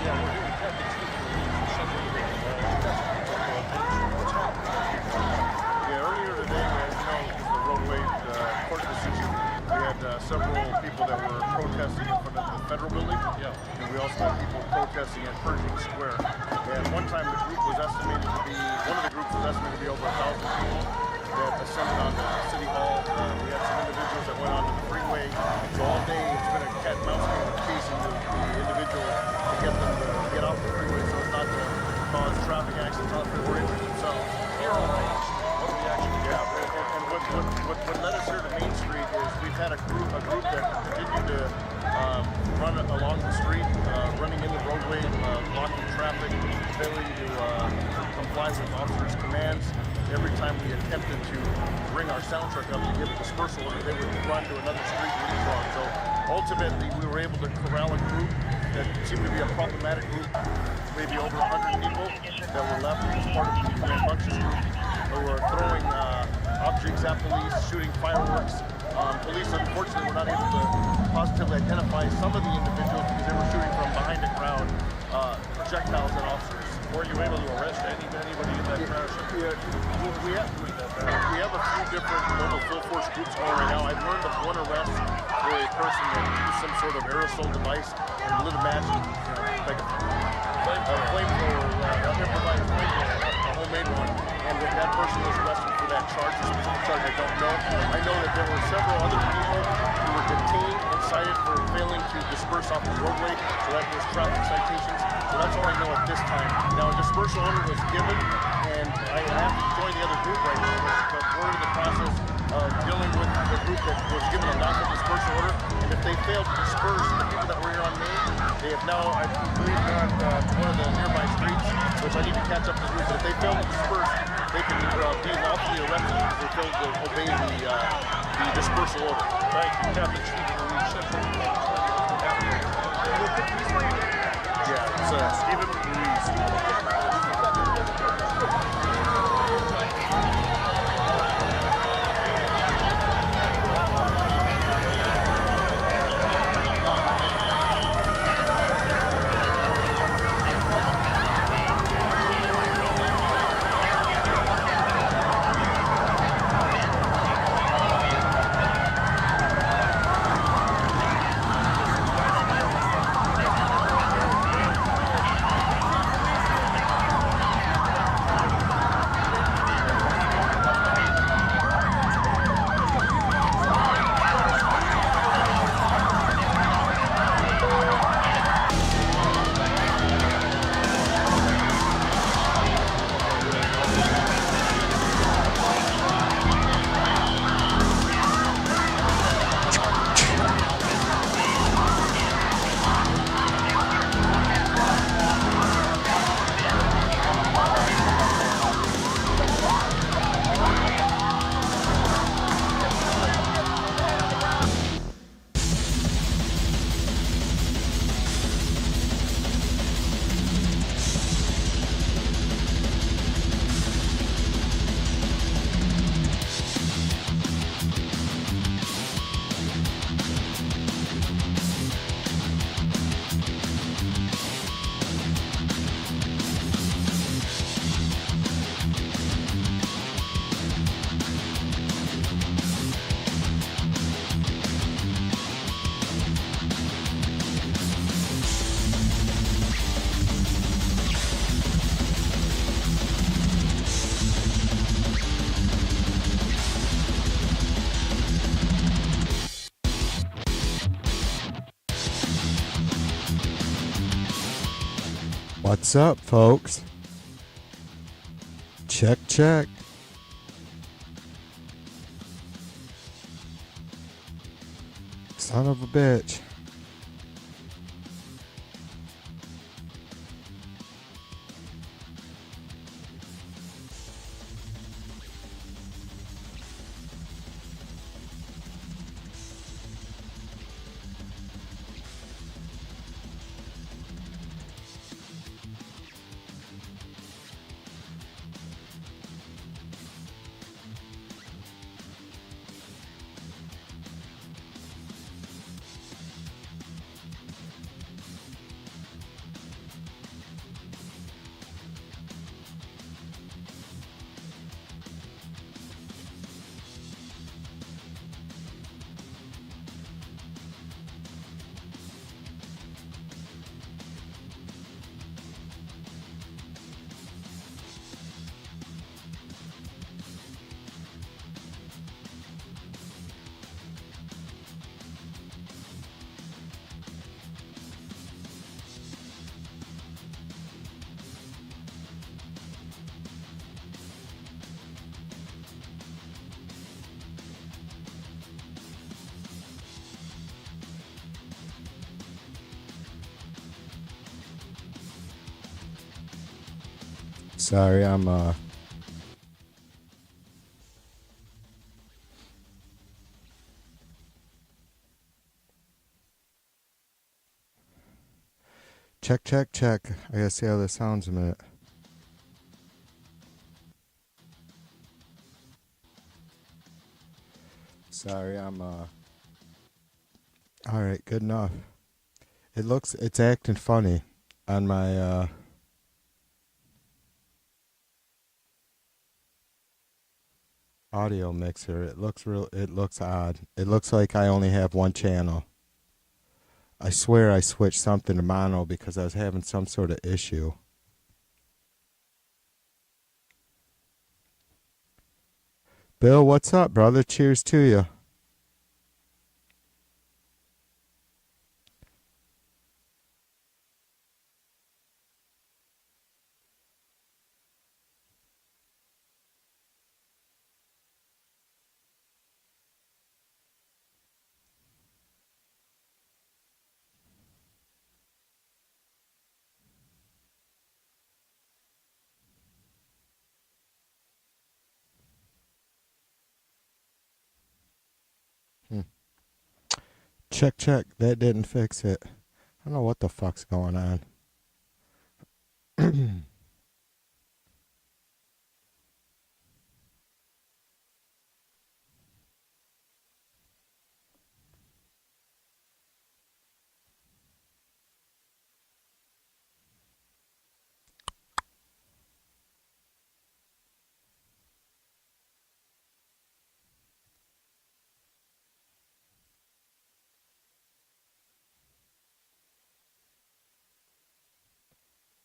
Yeah, earlier today, as you know, the roadway court decision, we had several people that were protesting in front of the federal building. Yeah. And we also had people protesting at Pershing Square. And one time the group was estimated to be, one of the groups was estimated to be over 1,000 people that assembled on City Hall. We had some individuals that went onto the freeway. So all day it's been a cat and mouse game of chasing the individual to get them to get off the freeway so as not to cause traffic accidents or injure themselves. Here on Main Street, what do we actually do? Yeah, and what led us here to Main Street is we've had a group that continued to run along the street, running in the roadway, blocking traffic, failing to comply with officers' commands. Every time we attempted to bring our sound truck up to give a dispersal order, they would run to another street and leapfrog. So ultimately, we were able to corral a group that seemed to be a problematic group, maybe over 100 people that were left as part of the rambunctious group who were throwing objects at police, shooting fireworks. Police, unfortunately, were not able to positively identify some of the individuals because they were shooting from behind a crowd, projectiles at officers. Were you able to arrest anybody in that crash? Yeah, we have a few different mobile field force groups going right now. I've learned of one arrest for a person that used some sort of aerosol device and lit a match, like a flamethrower, improvised flamethrower, a homemade one. And that person was arrested for that charge. The specific charge I don't know. I know that there were several other people who were detained and cited for failing to disperse off the roadway. So that was traffic citations. So that's all I know at this time. Now a dispersal order was given, and I have to join the other group right now, but we're in the process of dealing with the group that was given a lack of dispersal order. And if they fail to disperse the people that were here on Main, they have now, I believe, gone to one of the nearby streets, which I need to catch up to the group. But if they fail to disperse, they can be lawfully arrested because they failed to obey the dispersal order. Thank you, Captain Stephen Ruiz, Central. Yeah, it's Stephen Ruiz. What's up, folks? Check, check. Son of a bitch. Sorry, check, check, check. I gotta see how this sounds a minute. Sorry, alright, good enough. It's acting funny on my, audio mixer. It looks odd. It looks like I only have one channel. I swear I switched something to mono because I was having some sort of issue. Bill, what's up, brother? Cheers to you. Check, check. That didn't fix it. I don't know what the fuck's going on.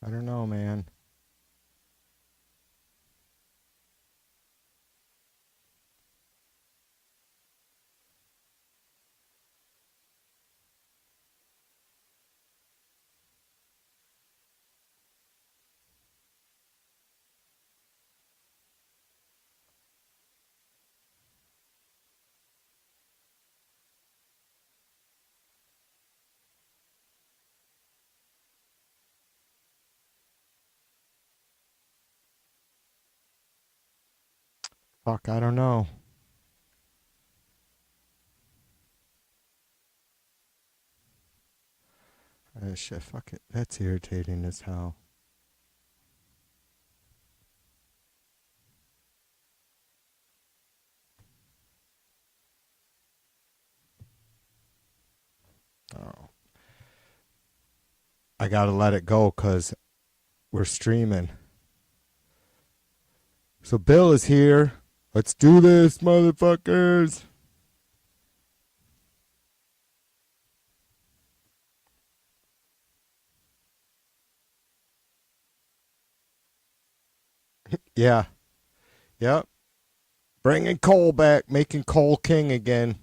I don't know, man. Fuck, I don't know. Shit, fuck it. That's irritating as hell. Oh. I gotta let it go because we're streaming. So Bill is here. Let's do this, motherfuckers. Yeah. Yep. Bringing Cole back, making Cole king again.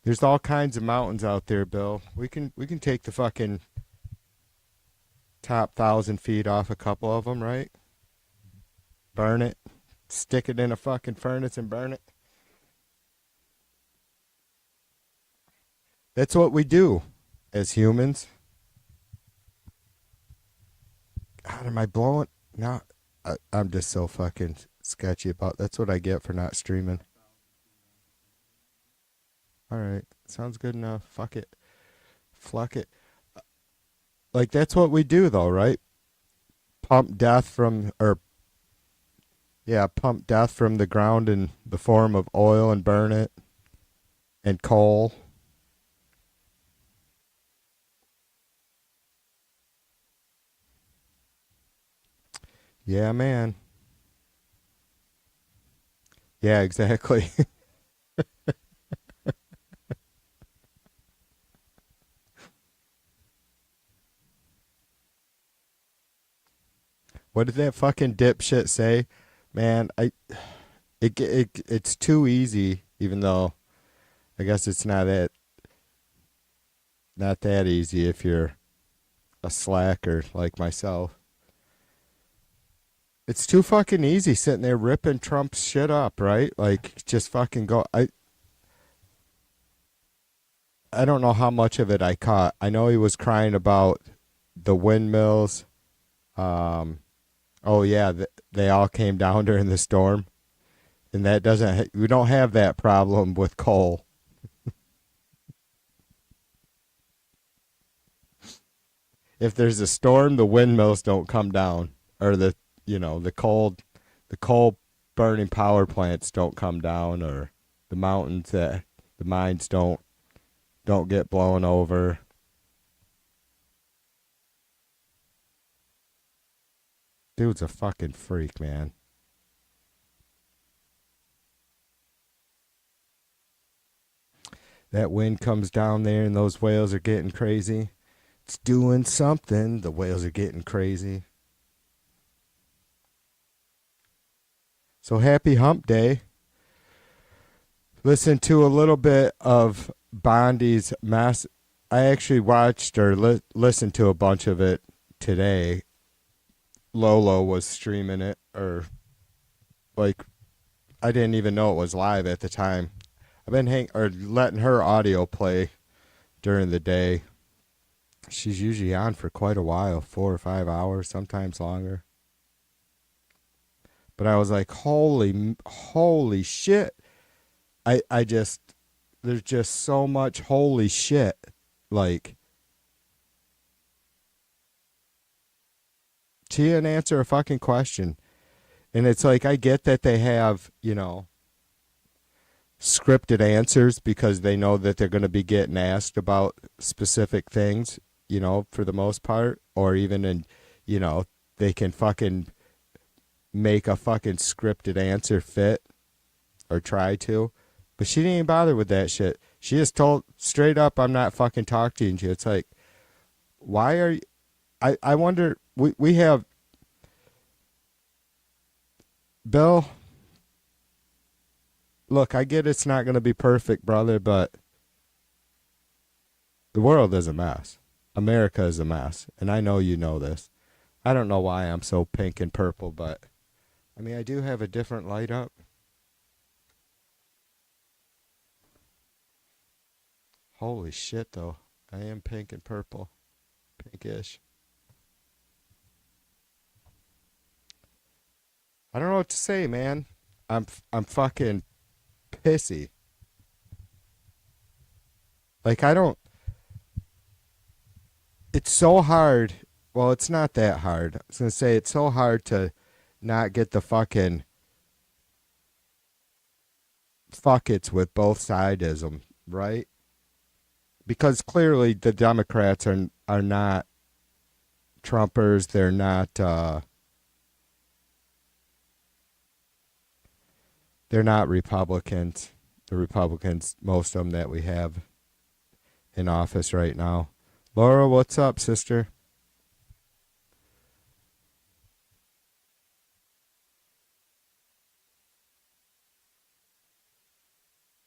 There's all kinds of mountains out there, Bill. We can take the fucking top 1,000 feet off a couple of them, right? Burn it, stick it in a fucking furnace and burn it. That's what we do as humans. God, am I blowing? No, I'm just so fucking sketchy about. That's what I get for not streaming. All right, sounds good enough. Fuck it, fuck it. Like that's what we do, though, right? Pump death from, or yeah, pump death from the ground in the form of oil and burn it, and coal. Yeah, man. Yeah, exactly. What did that fucking dipshit say? Man, it's too easy, even though I guess it's not that easy if you're a slacker like myself. It's too fucking easy sitting there ripping Trump's shit up, right? Like just fucking go. I don't know how much of it I caught. I know he was crying about the windmills. Oh yeah, they all came down during the storm, and that doesn't. We don't have that problem with coal. If there's a storm, the windmills don't come down, or the coal burning power plants don't come down, or the mountains that the mines don't get blown over. Dude's a fucking freak, man. That wind comes down there and those whales are getting crazy. It's doing something. The whales are getting crazy. So happy hump day. Listen to a little bit of Bondi's mass. I actually watched or listened to a bunch of it today. Lolo was streaming it, or like I didn't even know it was live at the time. I've been letting her audio play during the day. She's usually on for quite a while, 4 or 5 hours, sometimes longer. But I was like, holy shit. There's just so much holy shit. Like, she didn't answer a fucking question. And it's like, I get that they have, scripted answers because they know that they're going to be getting asked about specific things, for the most part, or even they can fucking make a fucking scripted answer fit or try to. But she didn't even bother with that shit. She just told straight up, I'm not fucking talking to you. It's like, why are you? I wonder, we have Bill. Look, I get it's not going to be perfect, brother, but the world is a mess. America is a mess. And I know you know this. I don't know why I'm so pink and purple, but I mean, I do have a different light up. Holy shit, though. I am pink and purple. Pinkish. I don't know what to say, man. I'm fucking pissy. Like, it's so hard. Well, it's not that hard. I was going to say it's so hard to not get the fucking fuck it's with both sidism, right? Because clearly the Democrats are not Trumpers. They're not Republicans. The Republicans, most of them that we have in office right now. Laura, what's up, sister?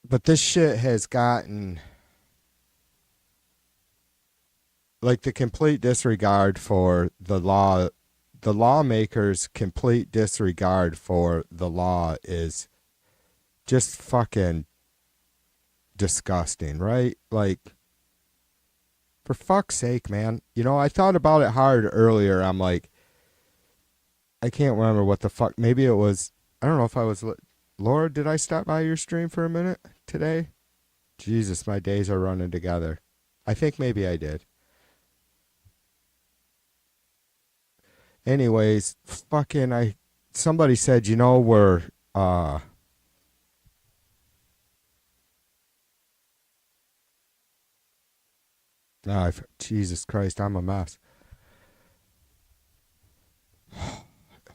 But this shit has gotten like the complete disregard for the law. The lawmakers' complete disregard for the law is just fucking disgusting, right? Like, for fuck's sake, man. I thought about it hard earlier. I'm like, I can't remember what the fuck. Maybe it was, I don't know if I was, Laura, did I stop by your stream for a minute today? Jesus, my days are running together. I think maybe I did. Anyways, somebody said, we're, Jesus Christ, I'm a mess.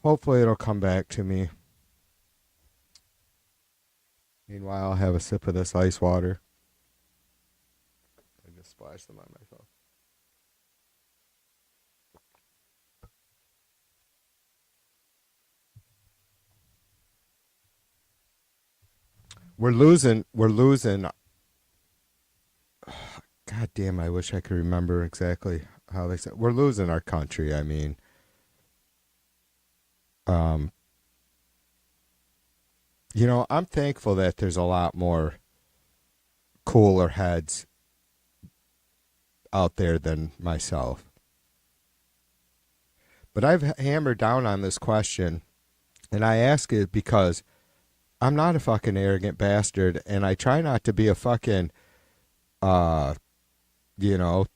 Hopefully it'll come back to me. Meanwhile, I'll have a sip of this ice water. I just splashed them on myself. We're losing. God damn, I wish I could remember exactly how they said. We're losing our country. I mean, I'm thankful that there's a lot more cooler heads out there than myself. But I've hammered down on this question, and I ask it because I'm not a fucking arrogant bastard, and I try not to be a fucking, you know,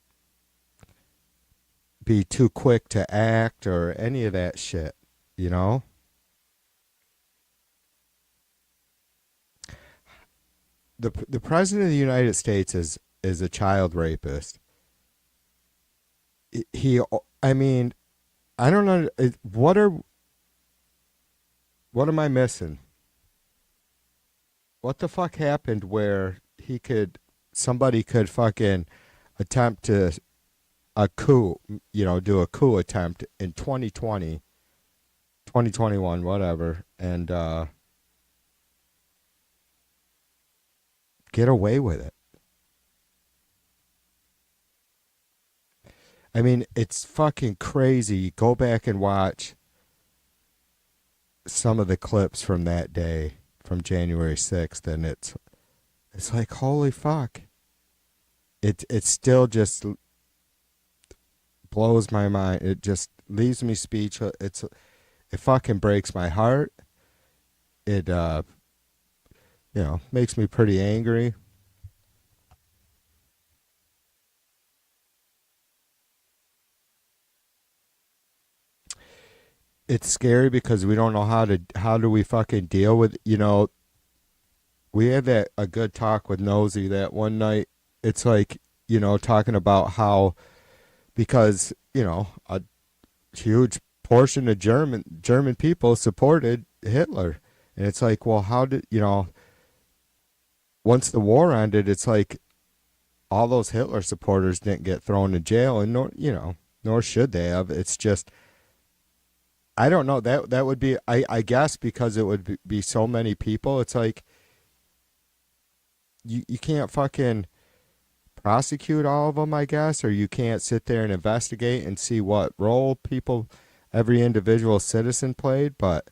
be too quick to act or any of that shit, you know? The president of the United States is a child rapist. He, I mean, I don't know. What am I missing? What the fuck happened where somebody could fucking attempt to a coup, do a coup attempt in 2020, 2021, whatever, and get away with it? I mean, it's fucking crazy. Go back and watch some of the clips from that day, from January 6th, and it's like, holy fuck. It still just blows my mind. It just leaves me speechless. It fucking breaks my heart. It makes me pretty angry. It's scary because we don't know how do we fucking deal with, we had a good talk with Nosy that one night. It's like, talking about how, because, a huge portion of German people supported Hitler. And it's like, well, how did, once the war ended, it's like all those Hitler supporters didn't get thrown in jail, and nor should they have. It's just, I don't know. That would be, I guess, because it would be so many people. It's like you can't fucking prosecute all of them, I guess, or you can't sit there and investigate and see what role every individual citizen played. But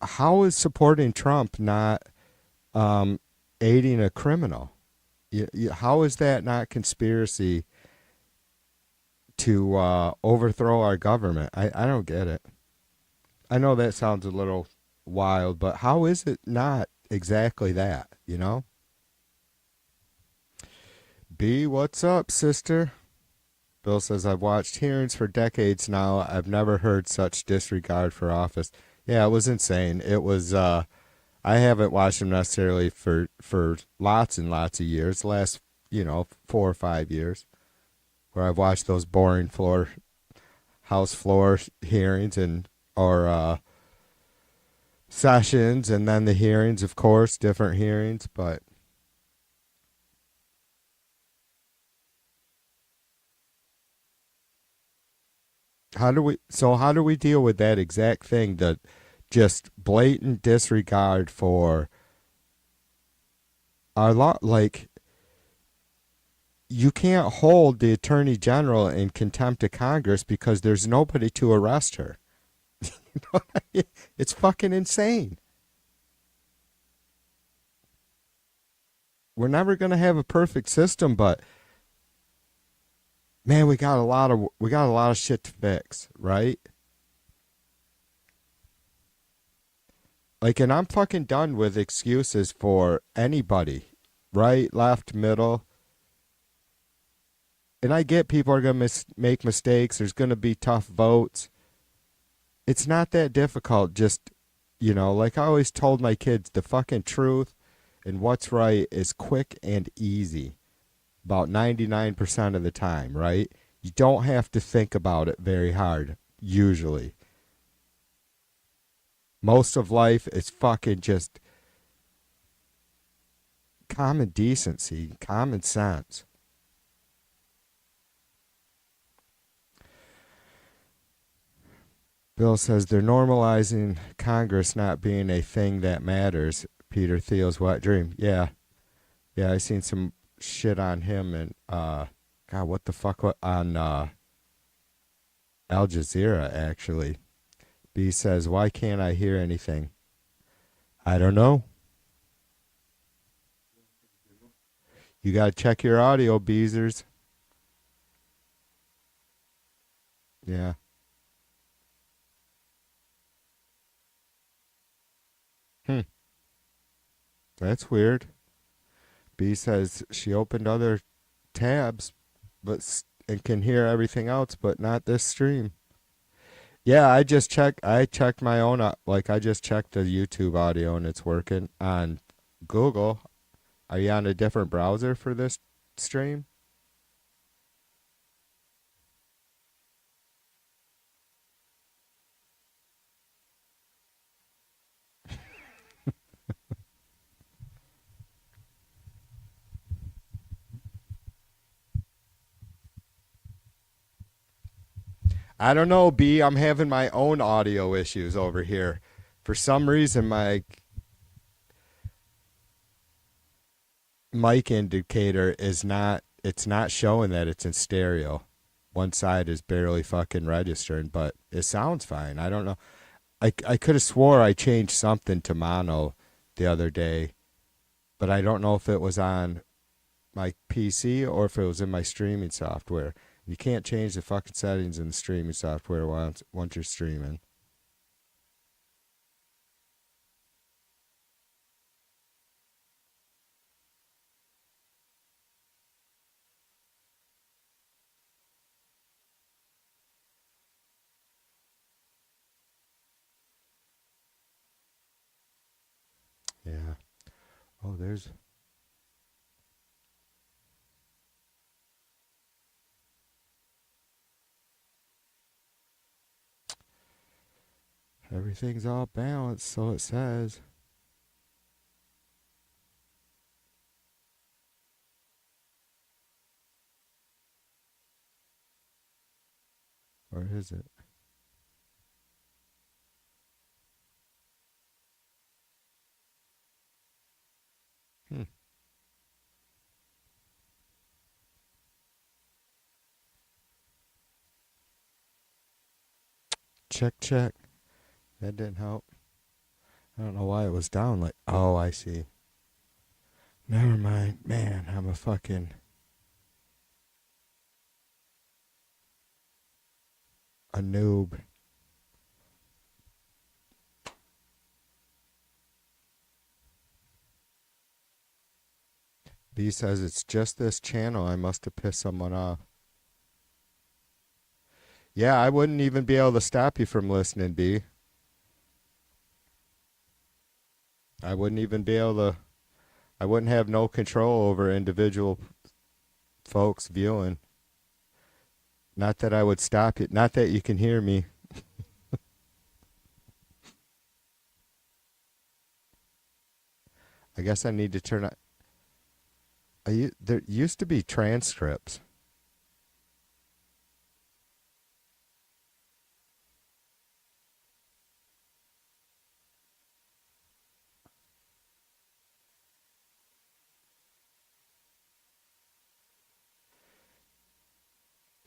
how is supporting Trump not aiding a criminal? How is that not conspiracy to overthrow our government? I don't get it. I know that sounds a little wild, but how is it not exactly that, B, what's up, sister? Bill says, I've watched hearings for decades now. I've never heard such disregard for office. Yeah, it was insane. It was, I haven't watched them necessarily for lots and lots of years, the last, 4 or 5 years, where I've watched those boring House floor hearings or sessions, and then the hearings, of course, different hearings, but how do we deal with that exact thing, the just blatant disregard for our law? Like, you can't hold the attorney general in contempt of Congress because there's nobody to arrest her. It's fucking insane. We're never going to have a perfect system, but man, we got a lot of shit to fix, right? Like, and I'm fucking done with excuses for anybody, right, left, middle. And I get people are going to make mistakes. There's going to be tough votes. It's not that difficult. Just, like I always told my kids, the fucking truth and what's right is quick and easy. About 99% of the time, right? You don't have to think about it very hard, usually. Most of life is fucking just common decency, common sense. Bill says they're normalizing Congress not being a thing that matters. Peter Thiel's wet dream. Yeah, I seen some shit on him and God, what the fuck on Al Jazeera actually. B says, why can't I hear anything? I don't know. You gotta check your audio, Beezers. Yeah. Hmm. That's weird. B says she opened other tabs, and can hear everything else, but not this stream. Yeah, I just checked. I checked my own. Like I just checked the YouTube audio, and it's working on Google. Are you on a different browser for this stream? I don't know, B. I'm having my own audio issues over here. For some reason, my mic indicator is not. It's not showing that it's in stereo. One side is barely fucking registering, but it sounds fine. I don't know. I could have swore I changed something to mono the other day, but I don't know if it was on my PC or if it was in my streaming software. You can't change the fucking settings in the streaming software once you're streaming. Yeah. Oh, there's. Everything's all balanced, so it says. Or is it? Hmm. Check, check. That didn't help. I don't know why it was down like. Oh, I see. Never mind. Man, I'm a fucking. A noob. B says it's just this channel. I must have pissed someone off. Yeah, I wouldn't even be able to stop you from listening, B. I wouldn't even be able to. I wouldn't have no control over individual folks viewing. Not that I would stop you. Not that you can hear me. I guess I need to turn on. There used to be transcripts.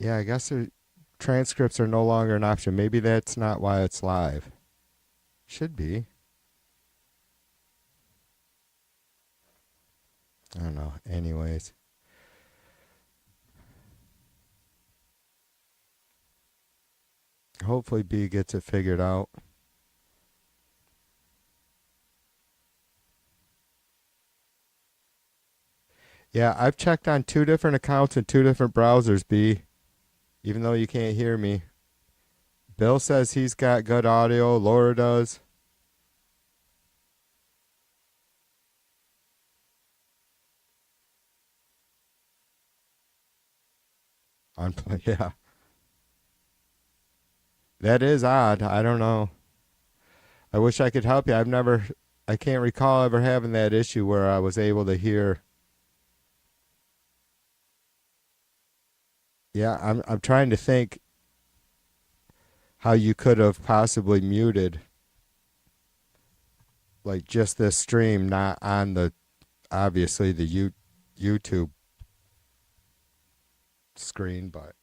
Yeah, I guess transcripts are no longer an option. Maybe that's not why it's live. Should be. I don't know. Anyways. Hopefully B gets it figured out. Yeah, I've checked on 2 different accounts and 2 different browsers, B, even though you can't hear me. Bill says he's got good audio. Laura does. Yeah. That is odd. I don't know. I wish I could help you. I can't recall ever having that issue where I was able to hear. Yeah, I'm trying to think how you could have possibly muted like just this stream, not on the obviously the YouTube screen, but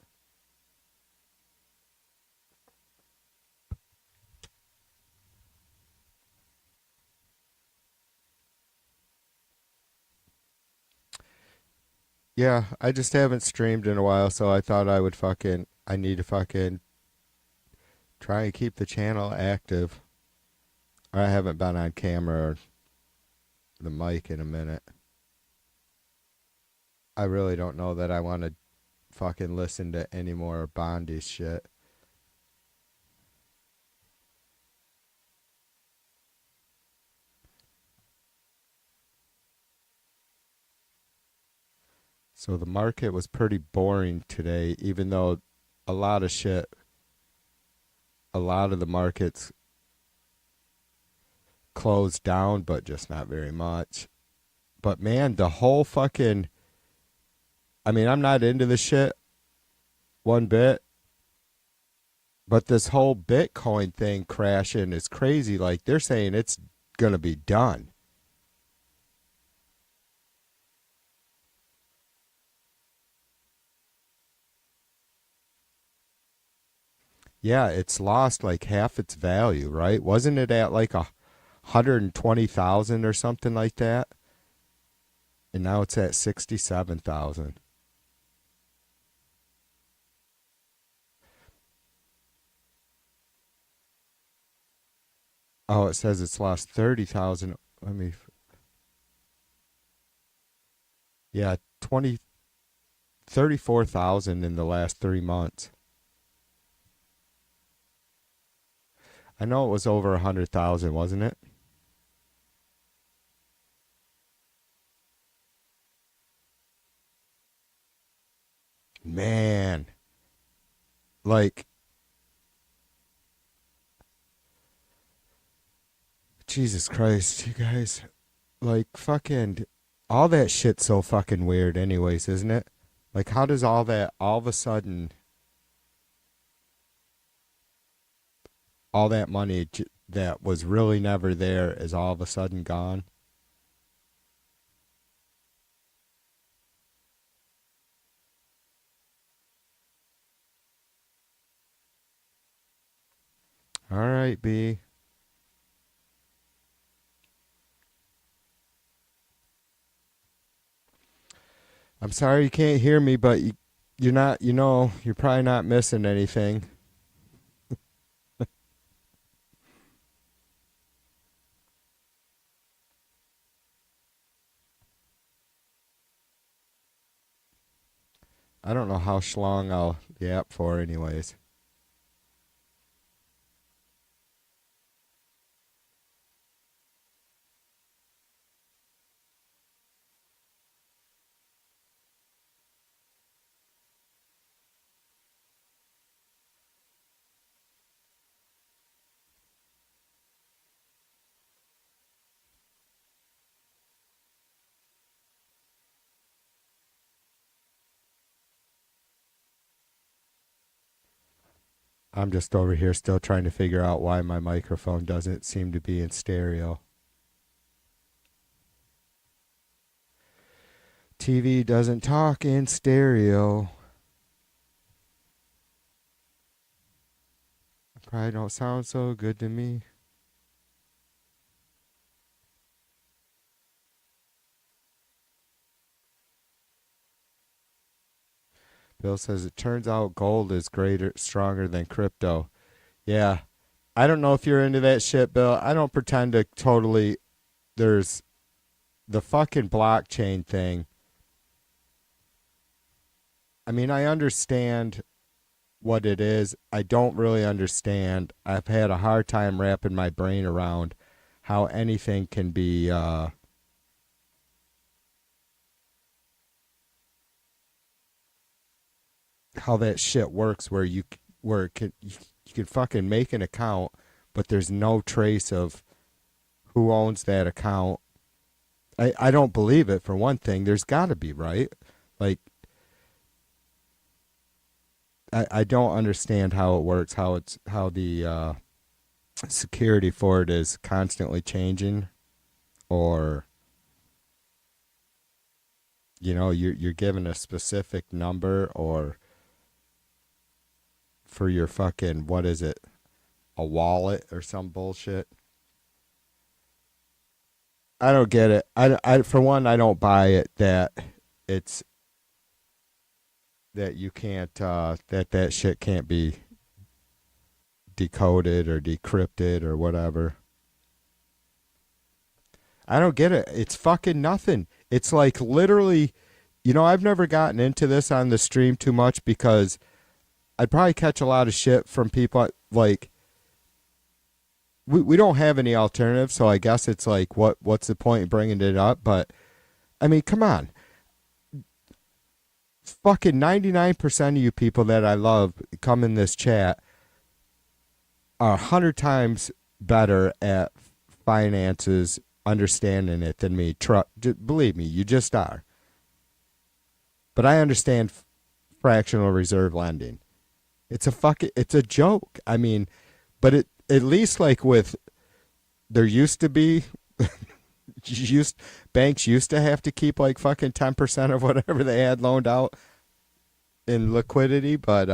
Yeah, I just haven't streamed in a while, so I thought I need to fucking try and keep the channel active. I haven't been on camera or the mic in a minute. I really don't know that I want to fucking listen to any more Bondi shit. So the market was pretty boring today, even though a lot of shit, a lot of the markets closed down, but just not very much. But man, the whole fucking, I mean, I'm not into the shit one bit, but this whole Bitcoin thing crashing is crazy. Like they're saying it's gonna be done. Yeah, it's lost like half its value, right? Wasn't it at like 120,000 or something like that? And now it's at 67,000. Oh, it says it's lost 30,000. Let me, yeah, 34,000 in the last 3 months. I know it was over 100,000, wasn't it? Man, like, Jesus Christ, you guys. Like, fucking, all that shit's so fucking weird, anyways, isn't it? Like, how does all that, all of a sudden, all that money that was really never there is all of a sudden gone? All right, B. I'm sorry you can't hear me, but you're not, you're probably not missing anything. I don't know how long I'll yap for, anyways. I'm just over here still trying to figure out why my microphone doesn't seem to be in stereo. TV doesn't talk in stereo. Probably don't sound so good to me. Bill says it turns out gold is greater, stronger than crypto. Yeah, I don't know if you're into that shit, Bill. I don't pretend to totally. There's the fucking blockchain thing. I mean, I understand what it is. I don't really understand. I've had a hard time wrapping my brain around how anything can be how that shit works where you can fucking make an account but there's no trace of who owns that account. I don't believe it, for one thing. There's got to be, right? Like I don't understand how it works, how the security for it is constantly changing, or you're given a specific number, or for your fucking, what is it, a wallet or some bullshit. I don't get it. I for one, I don't buy it that it's that you can't that shit can't be decoded or decrypted or whatever. I don't get it. It's fucking nothing. It's like literally, I've never gotten into this on the stream too much because I'd probably catch a lot of shit from people like we don't have any alternative, so I guess it's like what's the point in bringing it up? But I mean, come on. Fucking 99% of you people that I love come in this chat are 100 times better at finances, understanding it than me. Believe me, you just are. But I understand fractional reserve lending. It's a joke. I mean, but at least like there used to be banks used to have to keep like fucking 10% of whatever they had loaned out in liquidity, but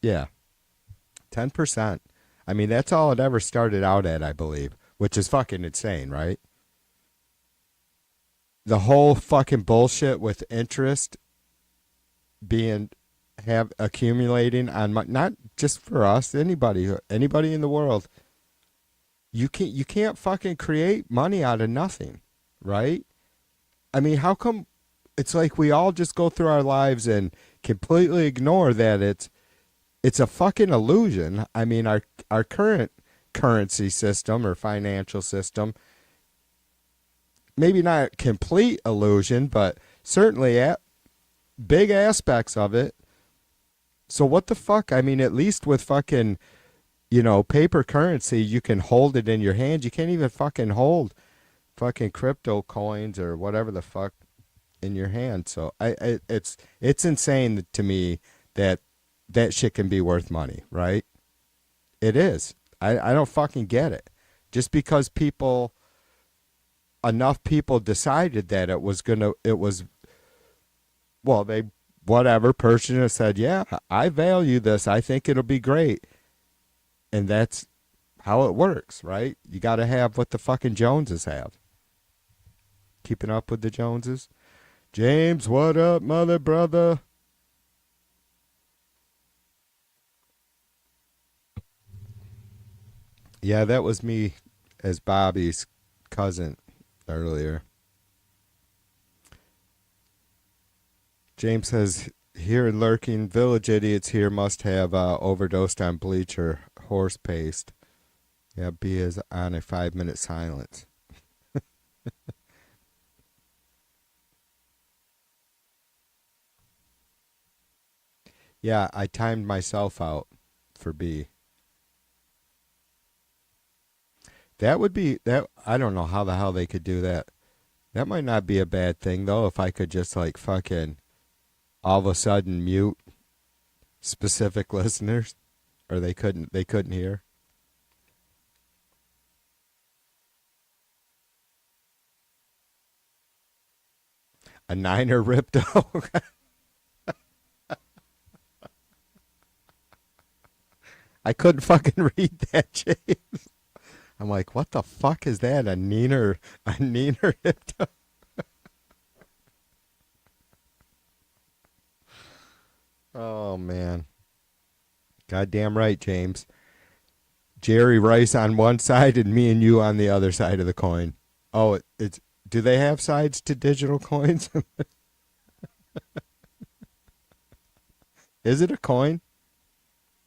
yeah, 10%. I mean, that's all it ever started out at, I believe, which is fucking insane, right? The whole fucking bullshit with interest being accumulating on not just for us, anybody in the world. You can't fucking create money out of nothing, right? I mean, how come it's like we all just go through our lives and completely ignore that it's a fucking illusion. I mean, our current currency system or financial system, maybe not a complete illusion, but certainly big aspects of it. So what the fuck? I mean, at least with fucking, paper currency, you can hold it in your hand. You can't even fucking hold fucking crypto coins or whatever the fuck in your hand. So it's insane to me that shit can be worth money, right? It is. I don't fucking get it. Just because enough people decided that they whatever person has said, yeah, I value this. I think it'll be great. And that's how it works, right? You got to have what the fucking Joneses have. Keeping up with the Joneses. James, what up, mother brother? Yeah, that was me as Bobby's cousin earlier. James says, here in Lurking, village idiots here must have overdosed on bleach or horse paste. Yeah, B is on a 5-minute silence. Yeah, I timed myself out for B. That would be that. I don't know how the hell they could do that. That might not be a bad thing though. If I could just like fucking all of a sudden mute specific listeners, or they couldn't hear. A Niner ripto. I couldn't fucking read that, James. I'm like, what the fuck is that? A Niner ripto. Oh man. Goddamn right, James. Jerry Rice on one side and me and you on the other side of the coin. Oh, it's do they have sides to digital coins? Is it a coin?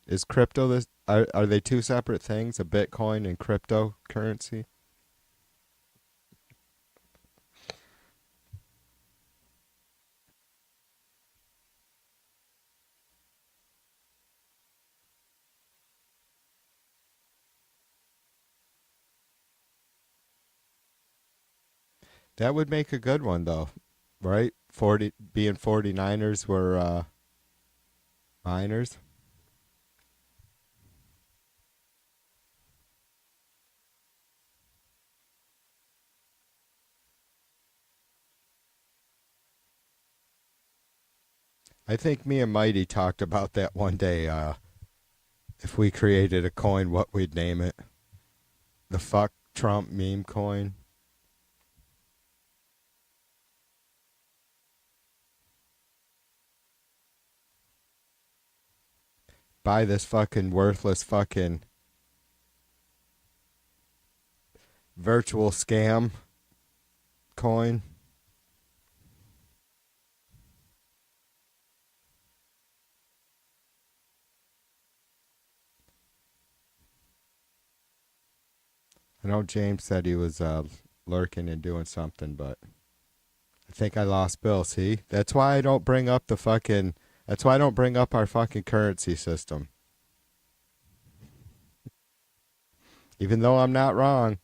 Is crypto this? Are they two separate things? A Bitcoin and cryptocurrency? That would make a good one though, right? 49ers were miners. I think me and Mighty talked about that one day. If we created a coin, what we'd name it. The fuck Trump meme coin. buy this fucking worthless fucking virtual scam coin. I know James said he was lurking and doing something, but I think I lost Bill. See, that's why I don't bring up the fucking. That's why I don't bring up our fucking currency system, even though I'm not wrong.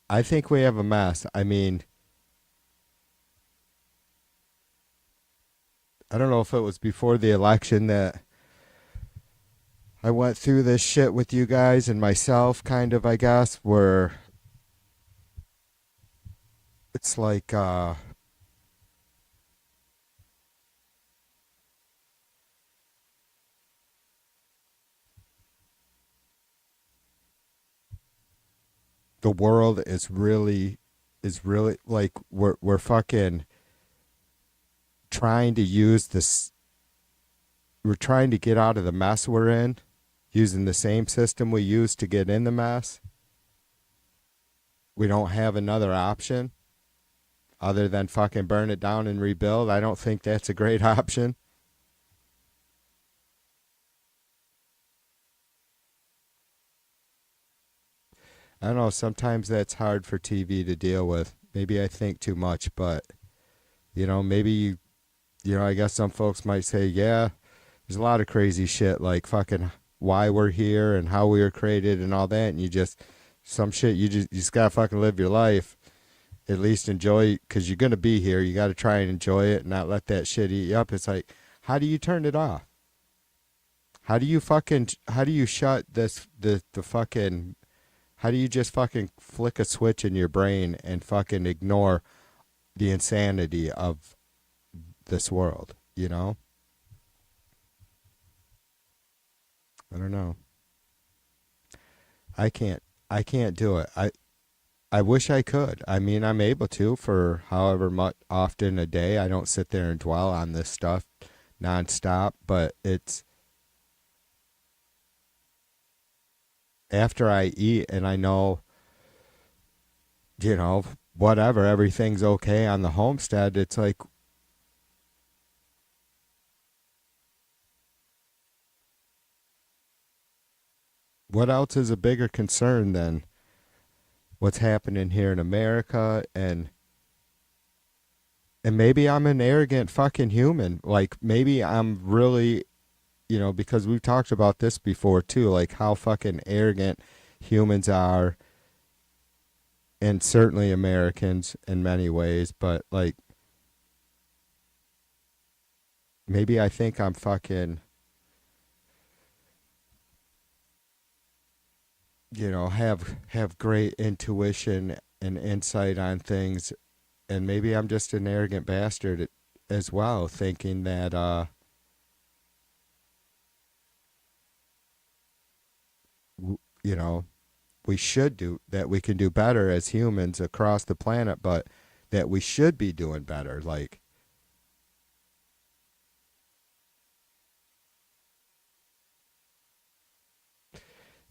I think we have a mess. I mean, I don't know if it was before the election that I went through this shit with you guys and myself, kind of, I guess, where it's like, the world is really like we're fucking trying to use this. We're trying to get out of the mess we're in using the same system we used to get in the mess. We don't have another option other than fucking burn it down and rebuild. I don't think that's a great option. I don't know. Sometimes that's hard for TV to deal with. Maybe I think too much, but maybe I guess some folks might say, yeah, there's a lot of crazy shit like fucking why we're here and how we were created and all that, and some shit you just gotta fucking live your life. At least enjoy, because you're gonna be here. You gotta try and enjoy it and not let that shit eat you up. It's like, how do you turn it off? How do you shut the fucking, how do you just fucking flick a switch in your brain and fucking ignore the insanity of this world, I don't know. I can't do it. I wish I could. I mean, I'm able to for however much often a day. I don't sit there and dwell on this stuff nonstop, but it's after I eat and I know, whatever, everything's okay on the homestead. It's like, what else is a bigger concern than what's happening here in America? And maybe I'm an arrogant fucking human. Like maybe I'm really, because we've talked about this before too, like how fucking arrogant humans are, and certainly Americans in many ways, but like maybe I think I'm fucking, have great intuition and insight on things, and maybe I'm just an arrogant bastard as well, thinking that you know we should do that, we can do better as humans across the planet, but that we should be doing better. Like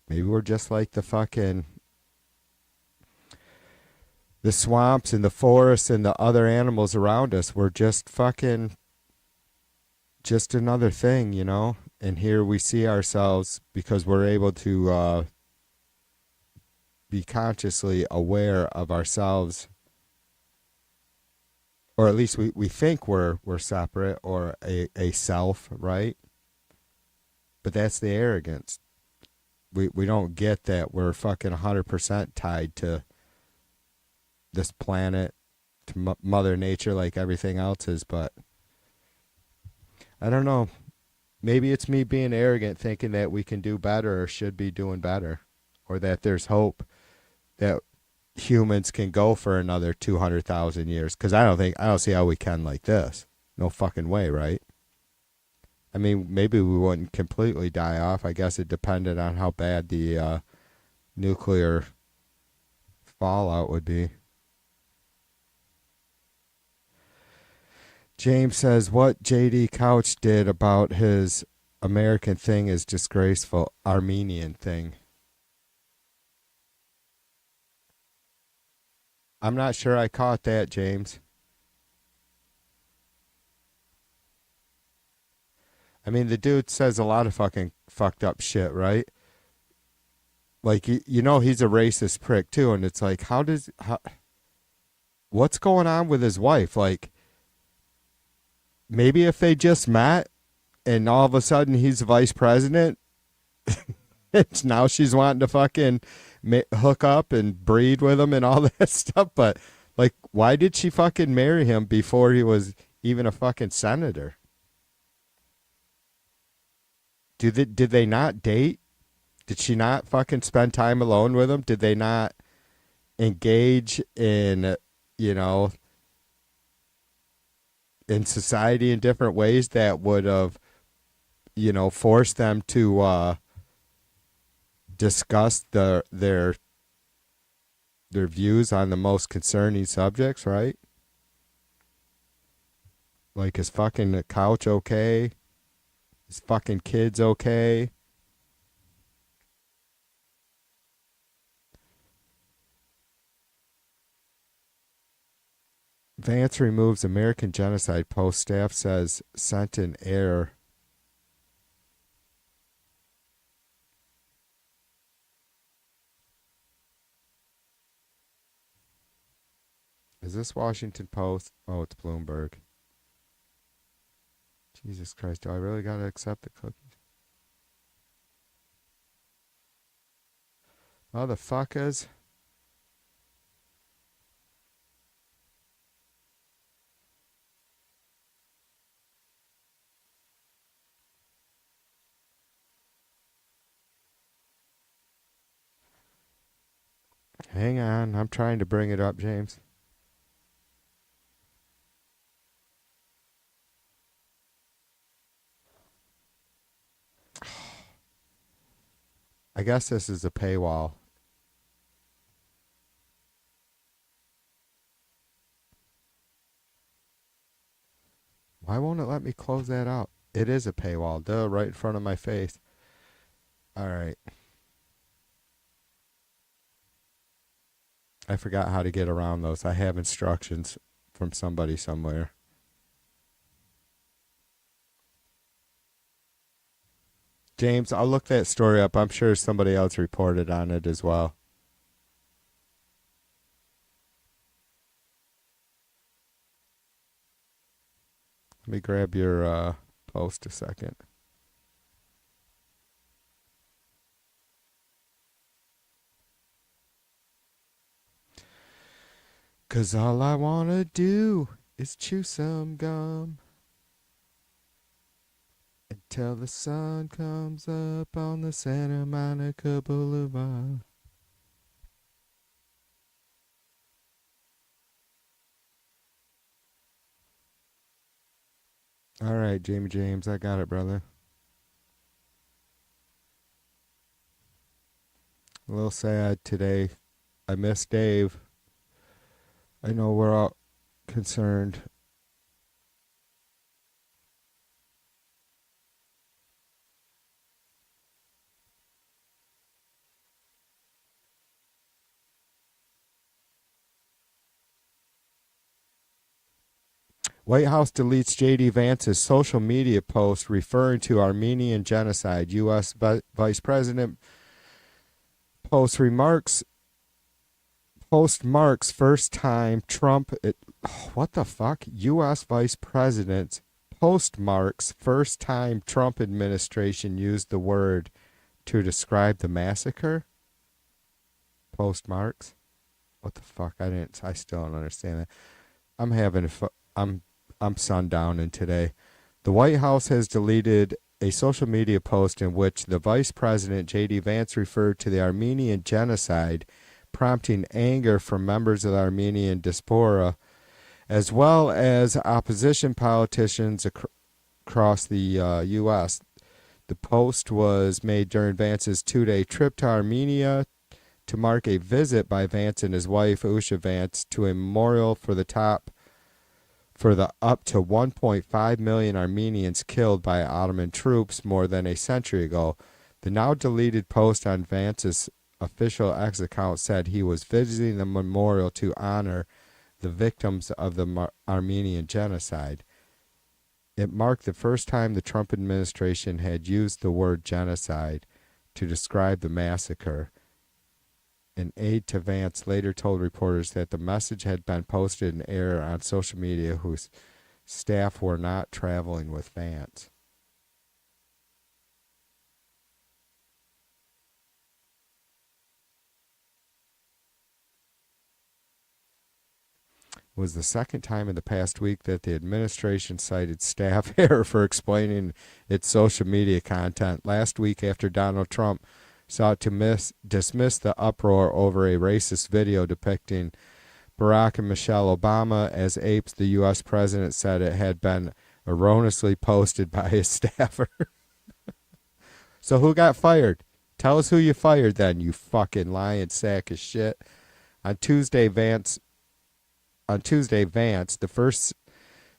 maybe we're just like the swamps and the forests and the other animals around us. We're just fucking just another thing, and here we see ourselves because we're able to be consciously aware of ourselves, or at least we think we're separate or a self, right? But that's the arrogance. We don't get that we're fucking 100% tied to this planet, to Mother Nature, like everything else is. But I don't know. Maybe it's me being arrogant, thinking that we can do better or should be doing better, or that there's hope that humans can go for another 200,000 years. Because I don't see how we can like this. No fucking way, right? I mean, maybe we wouldn't completely die off. I guess it depended on how bad the nuclear fallout would be. James says what JD Couch did about his American thing is disgraceful. Armenian thing. I'm not sure I caught that, James. I mean, the dude says a lot of fucking fucked up shit, right? Like, you know he's a racist prick, too, and it's like, what's going on with his wife? Like, maybe if they just met and all of a sudden he's the vice president, it's now she's wanting to fucking hook up and breed with him and all that stuff. But, like, why did she fucking marry him before he was even a fucking senator? Did they not date? Did she not fucking spend time alone with him? Did they not engage in, you know, in society in different ways that would have, you know, forced them to discuss their views on the most concerning subjects, right? Like, is fucking couch okay? Is fucking kids okay? Vance removes American genocide post. Staff says sent in error. Is this Washington Post? Oh, it's Bloomberg. Jesus Christ, do I really gotta accept the cookies? Motherfuckers. Hang on, I'm trying to bring it up, James. I guess this is a paywall. Why won't it let me close that out? It is a paywall. Duh, right in front of my face. All right. I forgot how to get around those. I have instructions from somebody somewhere. James, I'll look that story up. I'm sure somebody else reported on it as well. Let me grab your post a second. Cause all I wanna do is chew some gum until the sun comes up on the Santa Monica Boulevard. All right, Jamie James, I got it, brother. A little sad today. I miss Dave. I know we're all concerned. White House deletes J.D. Vance's social media post referring to Armenian genocide. U.S. Vice President post marks first time Trump. What the fuck? U.S. Vice President postmarks first time Trump administration used the word to describe the massacre. Postmarks. What the fuck? I still don't understand that. I'm sundowning today. The White House has deleted a social media post in which the Vice President, J.D. Vance, referred to the Armenian genocide, prompting anger from members of the Armenian diaspora, as well as opposition politicians across the U.S. The post was made during Vance's two-day trip to Armenia to mark a visit by Vance and his wife, Usha Vance, to a memorial for the top for the up to 1.5 million Armenians killed by Ottoman troops more than a century ago. The now deleted post on Vance's official X account said he was visiting the memorial to honor the victims of the Armenian genocide. It marked the first time the Trump administration had used the word genocide to describe the massacre. An aide to Vance later told reporters that the message had been posted in error on social media whose staff were not traveling with Vance. It was the second time in the past week that the administration cited staff error for explaining its social media content. Last week, after Donald Trump sought to dismiss the uproar over a racist video depicting Barack and Michelle Obama as apes, the U.S. president said it had been erroneously posted by his staffer. So who got fired? Tell us who you fired then, you fucking lying sack of shit. On Tuesday, Vance, the first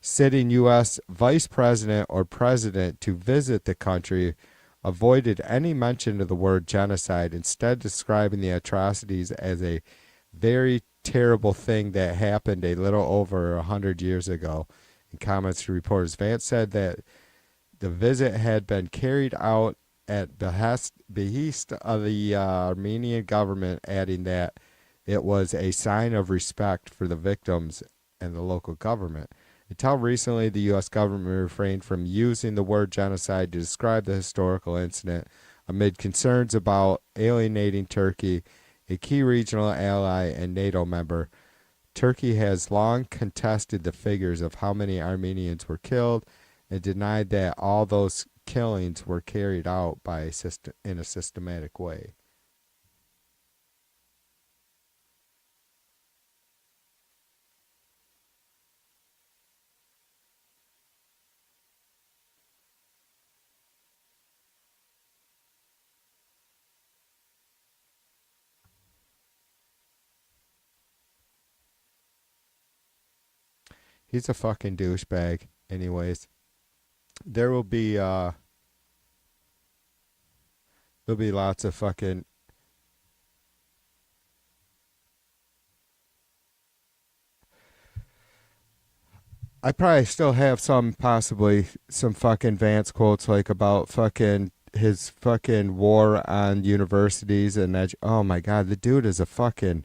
sitting U.S. vice president or president to visit the country, avoided any mention of the word genocide, instead describing the atrocities as a very terrible thing that happened a little over 100 years ago. In comments to reporters, Vance said that the visit had been carried out at behest of the Armenian government, adding that it was a sign of respect for the victims and the local government. Until recently, the U.S. government refrained from using the word genocide to describe the historical incident amid concerns about alienating Turkey, a key regional ally and NATO member. Turkey has long contested the figures of how many Armenians were killed and denied that all those killings were carried out in a systematic way. He's a fucking douchebag. Anyways, there'll be lots of fucking. I probably still have possibly some fucking Vance quotes like about fucking his fucking war on universities and oh my god, the dude is a fucking.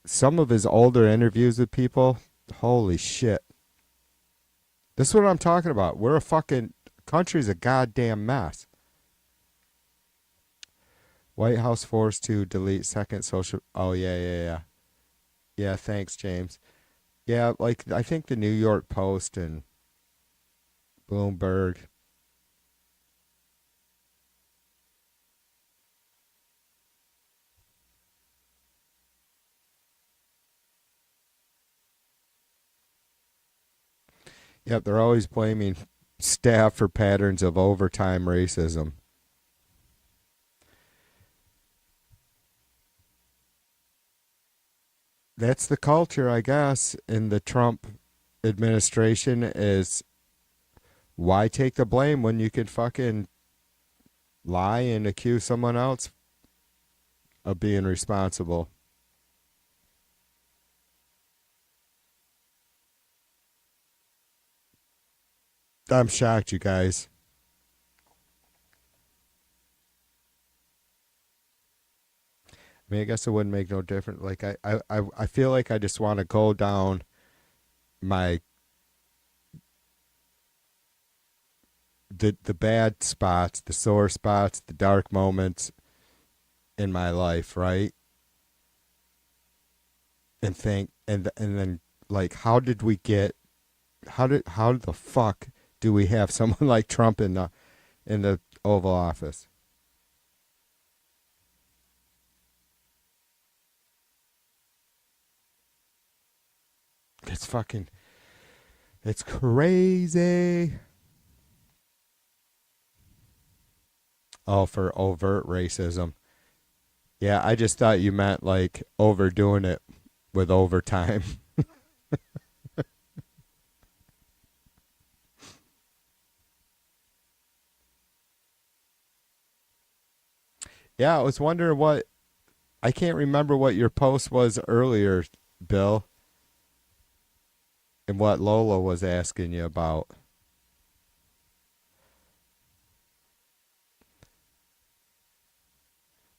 Some of his older interviews with people. Holy shit. This is what I'm talking about. We're a fucking country's a goddamn mess. White House forced to delete second social. Oh, yeah. Yeah, thanks, James. Yeah, like, I think the New York Post and Bloomberg. Yep, they're always blaming staff for patterns of overtime racism. That's the culture, I guess, in the Trump administration is why take the blame when you can fucking lie and accuse someone else of being responsible? I'm shocked, you guys. I mean, I guess it wouldn't make no difference. Like, I feel like I just want to go down my the bad spots, the sore spots, the dark moments in my life, right? And think, and then like, how did we get? How the fuck do we have someone like Trump in the Oval Office? It's crazy. Oh, for overt racism. Yeah, I just thought you meant like overdoing it with overtime. Yeah, I was wondering what I can't remember what your post was earlier, Bill, and what Lola was asking you about.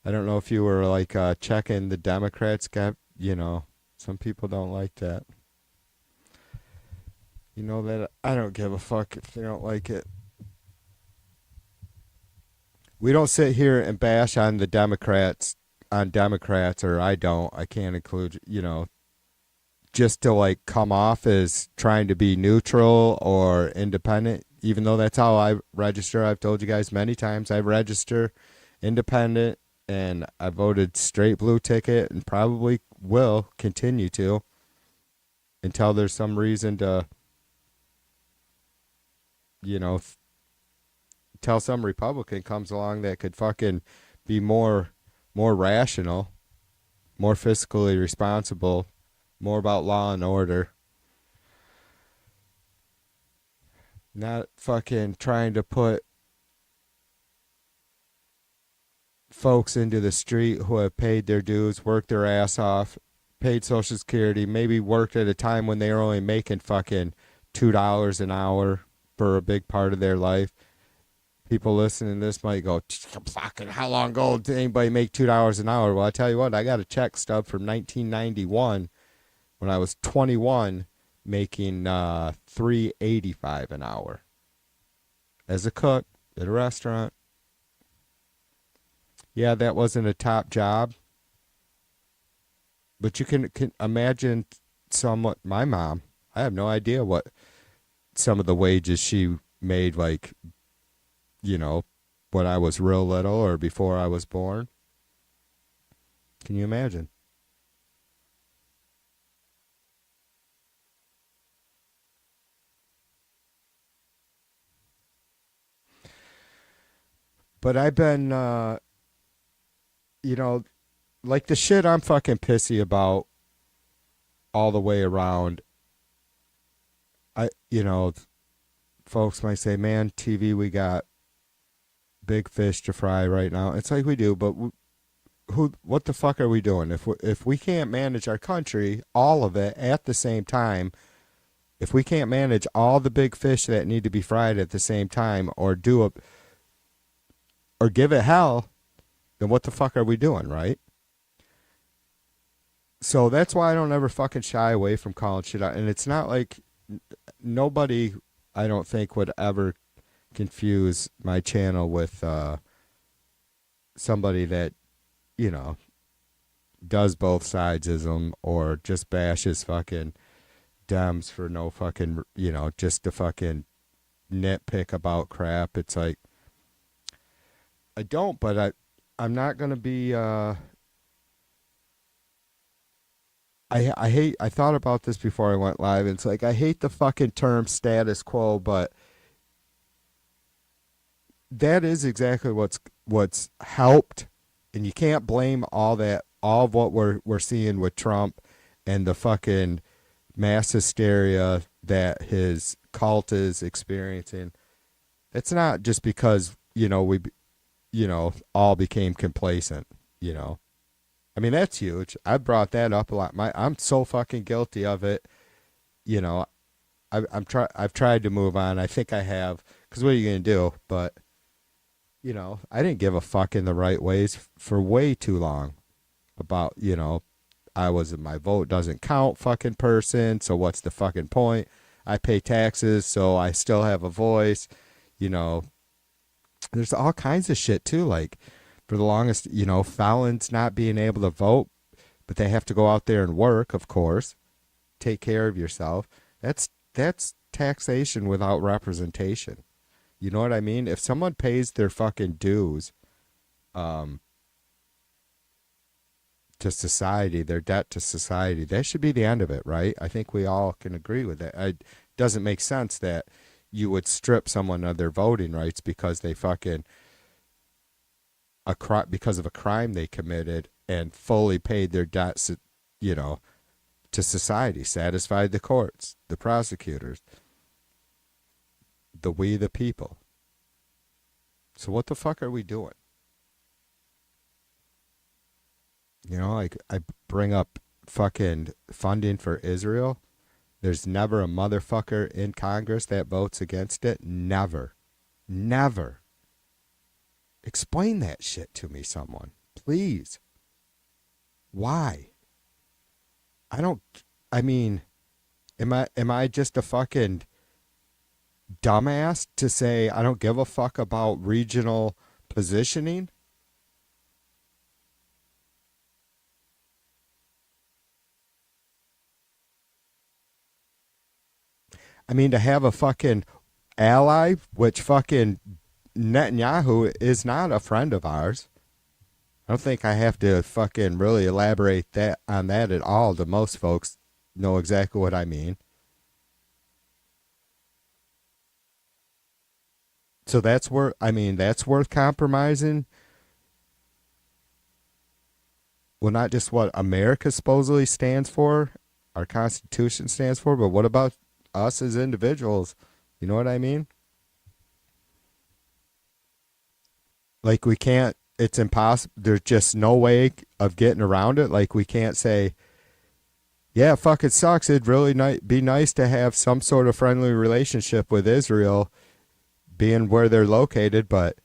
I don't know if you were like checking the Democrats got, some people don't like that. You know that I don't give a fuck if they don't like it. We don't sit here and bash on the Democrats, or I don't. I can't include, just to like come off as trying to be neutral or independent, even though that's how I register. I've told you guys many times I register independent and I voted straight blue ticket and probably will continue to until there's some reason to, you know, until some Republican comes along that could fucking be more rational, more fiscally responsible, more about law and order. Not fucking trying to put folks into the street who have paid their dues, worked their ass off, paid Social Security, maybe worked at a time when they were only making fucking $2 an hour for a big part of their life. People listening to this might go, fucking, how long ago did anybody make $2 an hour? Well, I tell you what, I got a check stub from 1991 when I was 21, making $3.85 an hour as a cook at a restaurant. Yeah, that wasn't a top job, but you can imagine somewhat my mom. I have no idea what some of the wages she made, like, when I was real little or before I was born. Can you imagine? But I've been, like the shit I'm fucking pissy about all the way around. Folks might say, man, TV, we got big fish to fry right now. It's like we do, but what the fuck are we doing? If we can't manage our country, all of it at the same time, if we can't manage all the big fish that need to be fried at the same time, or give it hell, then what the fuck are we doing, right? So that's why I don't ever fucking shy away from calling shit out. And it's not like nobody, I don't think, would ever confuse my channel with somebody that, does both sides of them or just bashes fucking Dems for no fucking, just to fucking nitpick about crap. It's like, I don't, but I'm not going to be, I thought about this before I went live. And it's like, I hate the fucking term status quo, but that is exactly what's helped, and you can't blame all of what we're seeing with Trump and the fucking mass hysteria that his cult is experiencing. It's not just because we all became complacent. I mean, that's huge. I brought that up a lot. I'm so fucking guilty of it. I've tried to move on. I think I have. Because what are you gonna do? But I didn't give a fuck in the right ways for way too long about, I was my vote doesn't count fucking person, so what's the fucking point? I pay taxes, so I still have a voice. There's all kinds of shit too, like for the longest, felons not being able to vote, but they have to go out there and work, of course, take care of yourself. That's taxation without representation. You know what I mean? If someone pays their fucking dues to society, their debt to society, that should be the end of it, right? I think we all can agree with that. It doesn't make sense that you would strip someone of their voting rights because they fucking because of a crime they committed and fully paid their debts, to society, satisfied the courts, the prosecutors, the we the people. So what the fuck are we doing? You know, like I bring up fucking funding for Israel. There's never a motherfucker in Congress that votes against it. Never. Never. Explain that shit to me, someone. Please. Why? I don't I mean, am I just a fucking dumbass to say I don't give a fuck about regional positioning? I mean, to have a fucking ally, which fucking Netanyahu is not a friend of ours. I don't think I have to fucking really elaborate that on that at all. To most folks know exactly what I mean. So that's worth. I mean, that's worth compromising. Well, not just what America supposedly stands for, our Constitution stands for, but what about us as individuals? You know what I mean? Like we can't. It's impossible. There's just no way of getting around it. Like we can't say, yeah, fuck, it sucks. It'd really be nice to have some sort of friendly relationship with Israel, being where they're located, but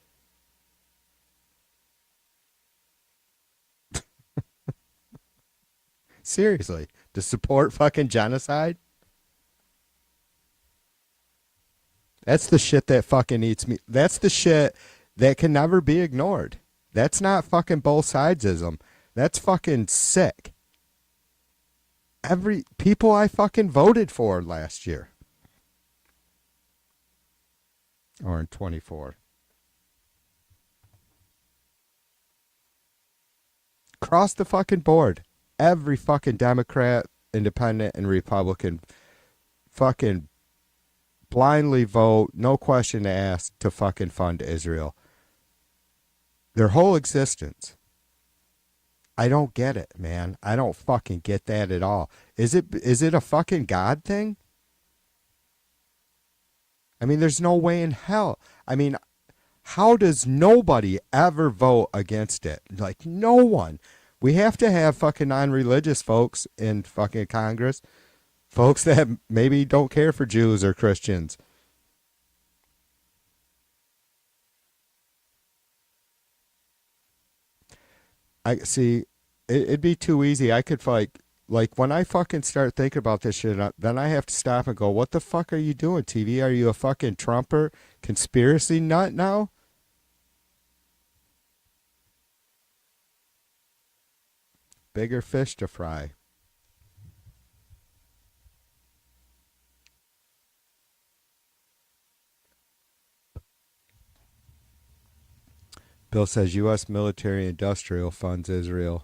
seriously, to support fucking genocide? That's the shit that fucking eats me. That's the shit that can never be ignored. That's not fucking both sidesism. That's fucking sick. Every people I fucking voted for last year. Or in 24. Across the fucking board. Every fucking Democrat, Independent, and Republican fucking blindly vote, no question asked, to fucking fund Israel. Their whole existence. I don't get it, man. I don't fucking get that at all. Is it a fucking God thing? I mean, there's no way in hell. I mean, how does nobody ever vote against it? Like, no one. We have to have fucking non-religious folks in fucking Congress. Folks that maybe don't care for Jews or Christians. I see. It'd be too easy. I could like when I fucking start thinking about this shit, then I have to stop and go, "What the fuck are you doing, TV? Are you a fucking Trumper conspiracy nut now?" Bigger fish to fry. Bill says U.S. military industrial funds Israel.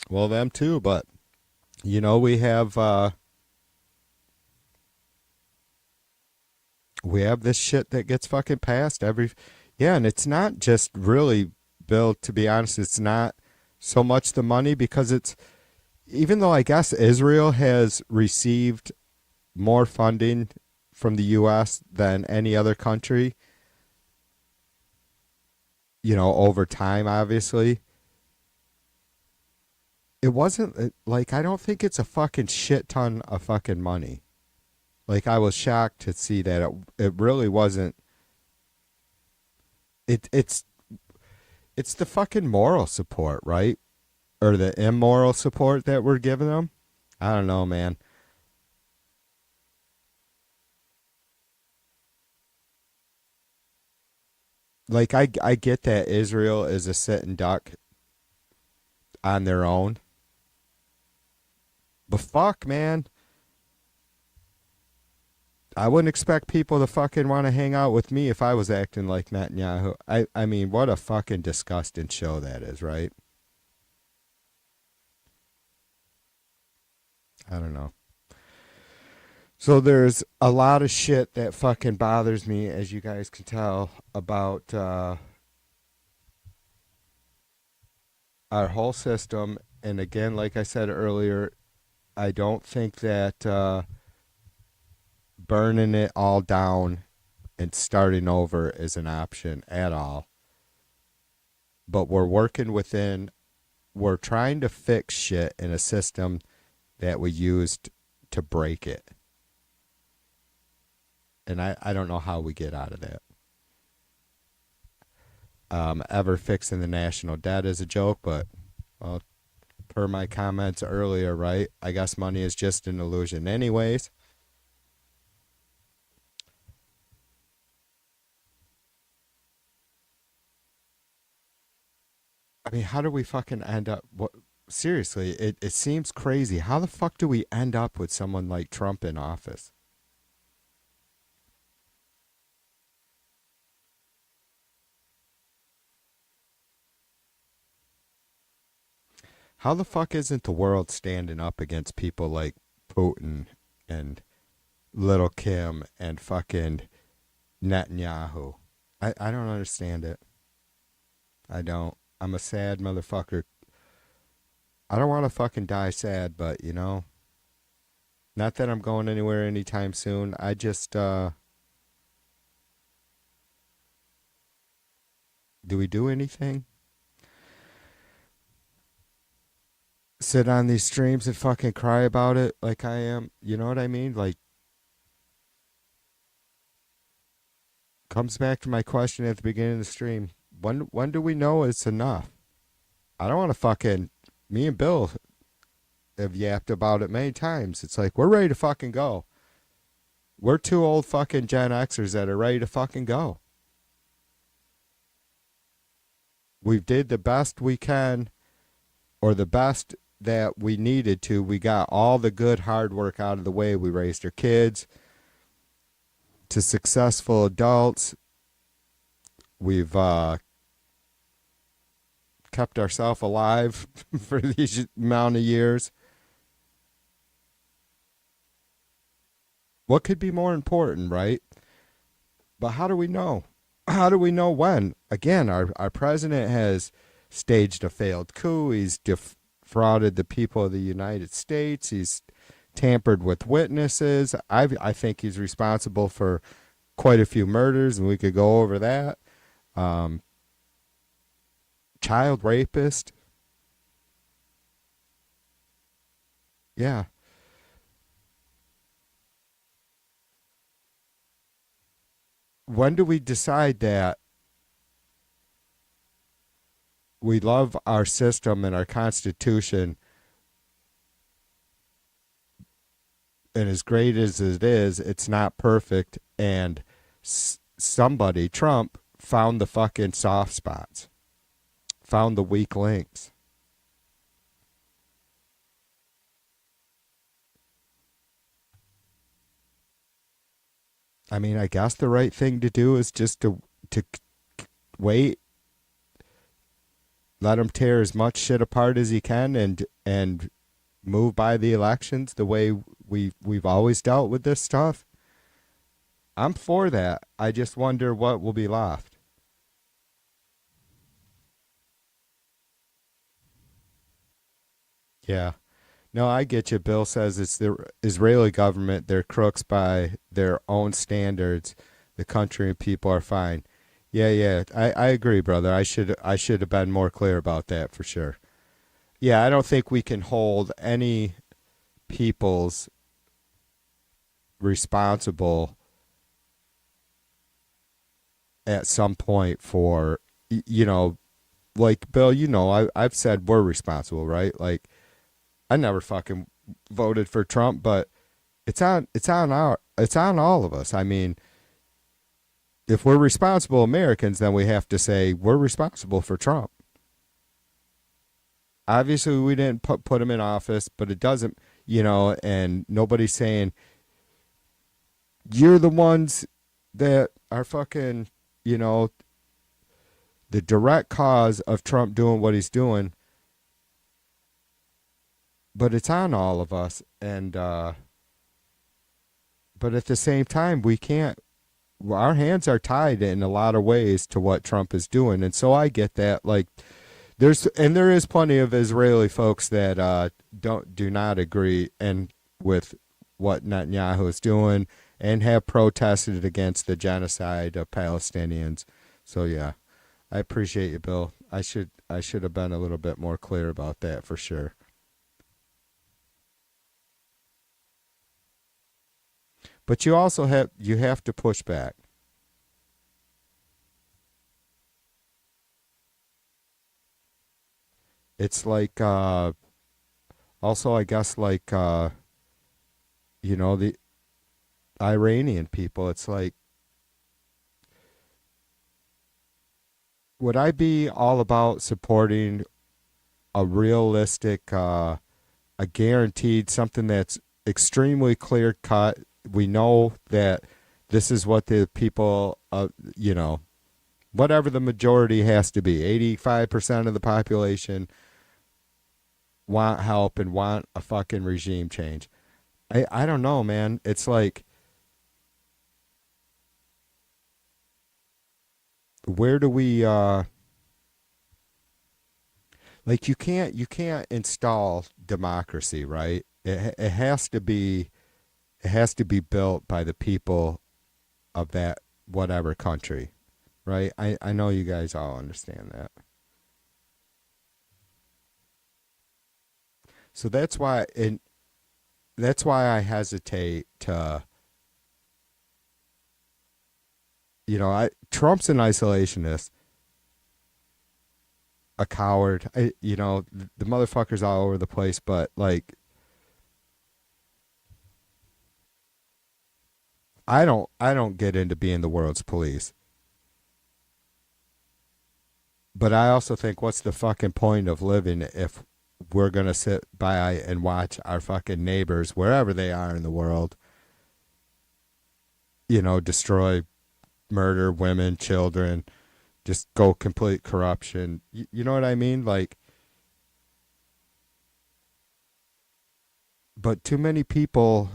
Well, them too, but you know we have this shit that gets fucking passed every. Yeah, and it's not just really, Bill. To be honest, it's not so much the money because it's, even though I guess Israel has received more funding from the U.S. than any other country, you know, over time, obviously. It wasn't like, I don't think it's a fucking shit ton of fucking money. Like, I was shocked to see that it really wasn't. It's the fucking moral support, right? Or the immoral support that we're giving them. I don't know, man. Like, I get that Israel is a sitting duck on their own. But fuck, man. I wouldn't expect people to fucking want to hang out with me if I was acting like Netanyahu. I mean, what a fucking disgusting show that is, right? I don't know. So there's a lot of shit that fucking bothers me, as you guys can tell, about our whole system. And again, like I said earlier, I don't think that burning it all down and starting over is an option at all. But we're working within we're trying to fix shit in a system that we used to break it. And I don't know how we get out of that. Ever fixing the national debt is a joke, but, well, per my comments earlier, right? I guess money is just an illusion anyways. I mean, how do we fucking end up? What? Seriously, it seems crazy. How the fuck do we end up with someone like Trump in office? How the fuck isn't the world standing up against people like Putin and Little Kim and fucking Netanyahu? I don't understand it. I don't. I'm a sad motherfucker. I don't want to fucking die sad, but you know, not that I'm going anywhere anytime soon. I just, do we do anything? Sit on these streams and fucking cry about it like I am. You know what I mean? Like, comes back to my question at the beginning of the stream. When do we know it's enough? I don't want to fucking, me and Bill have yapped about it many times. It's like, we're ready to fucking go. We're two old fucking Gen Xers that are ready to fucking go. We did the best we can, or the best that we needed to. We got all the good hard work out of the way. We raised our kids to successful adults. We've kept ourselves alive for these amount of years. What could be more important, right? But how do we know? How do we know when? Again, our president has staged a failed coup. He's defrauded the people of the United States. He's tampered with witnesses. I think he's responsible for quite a few murders, and we could go over that. Child rapist. Yeah. When do we decide that we love our system and our Constitution, and as great as it is, it's not perfect, and somebody, Trump, found the fucking soft spots, found the weak links? I mean, I guess the right thing to do is just to wait, let him tear as much shit apart as he can, and move by the elections the way we've always dealt with this stuff. I'm for that. I just wonder what will be left. Yeah. No, I get you. Bill says it's the Israeli government. They're crooks by their own standards. The country and people are fine. Yeah, yeah. I agree, brother. I should have been more clear about that for sure. Yeah, I don't think we can hold any peoples responsible at some point for, like Bill, I've said we're responsible, right? Like, I never fucking voted for Trump, but it's on all of us. I mean, if we're responsible Americans, then we have to say we're responsible for Trump. Obviously, we didn't put him in office, but it doesn't, and nobody's saying you're the ones that are fucking, the direct cause of Trump doing what he's doing. But it's on all of us, and but at the same time, we can't. Our hands are tied in a lot of ways to what Trump is doing, and so I get that. Like, there is plenty of Israeli folks that do not agree and with what Netanyahu is doing, and have protested against the genocide of Palestinians. So yeah, I appreciate you, Bill. I should have been a little bit more clear about that for sure. But you have to push back. It's like also I guess like the Iranian people. It's like, would I be all about supporting a realistic, a guaranteed something that's extremely clear cut? We know that this is what the people, whatever the majority has to be, 85% of the population want help and want a fucking regime change. I don't know, man. It's like, where do we like you can't install democracy, right? It has to be built by the people of that whatever country, right? I know you guys all understand that. So that's why I hesitate to, I Trump's an isolationist, a coward. The motherfucker's all over the place, but like I don't get into being the world's police. But I also think, what's the fucking point of living if we're gonna sit by and watch our fucking neighbors, wherever they are in the world, destroy, murder women, children, just go complete corruption. You know what I mean? Like, but too many people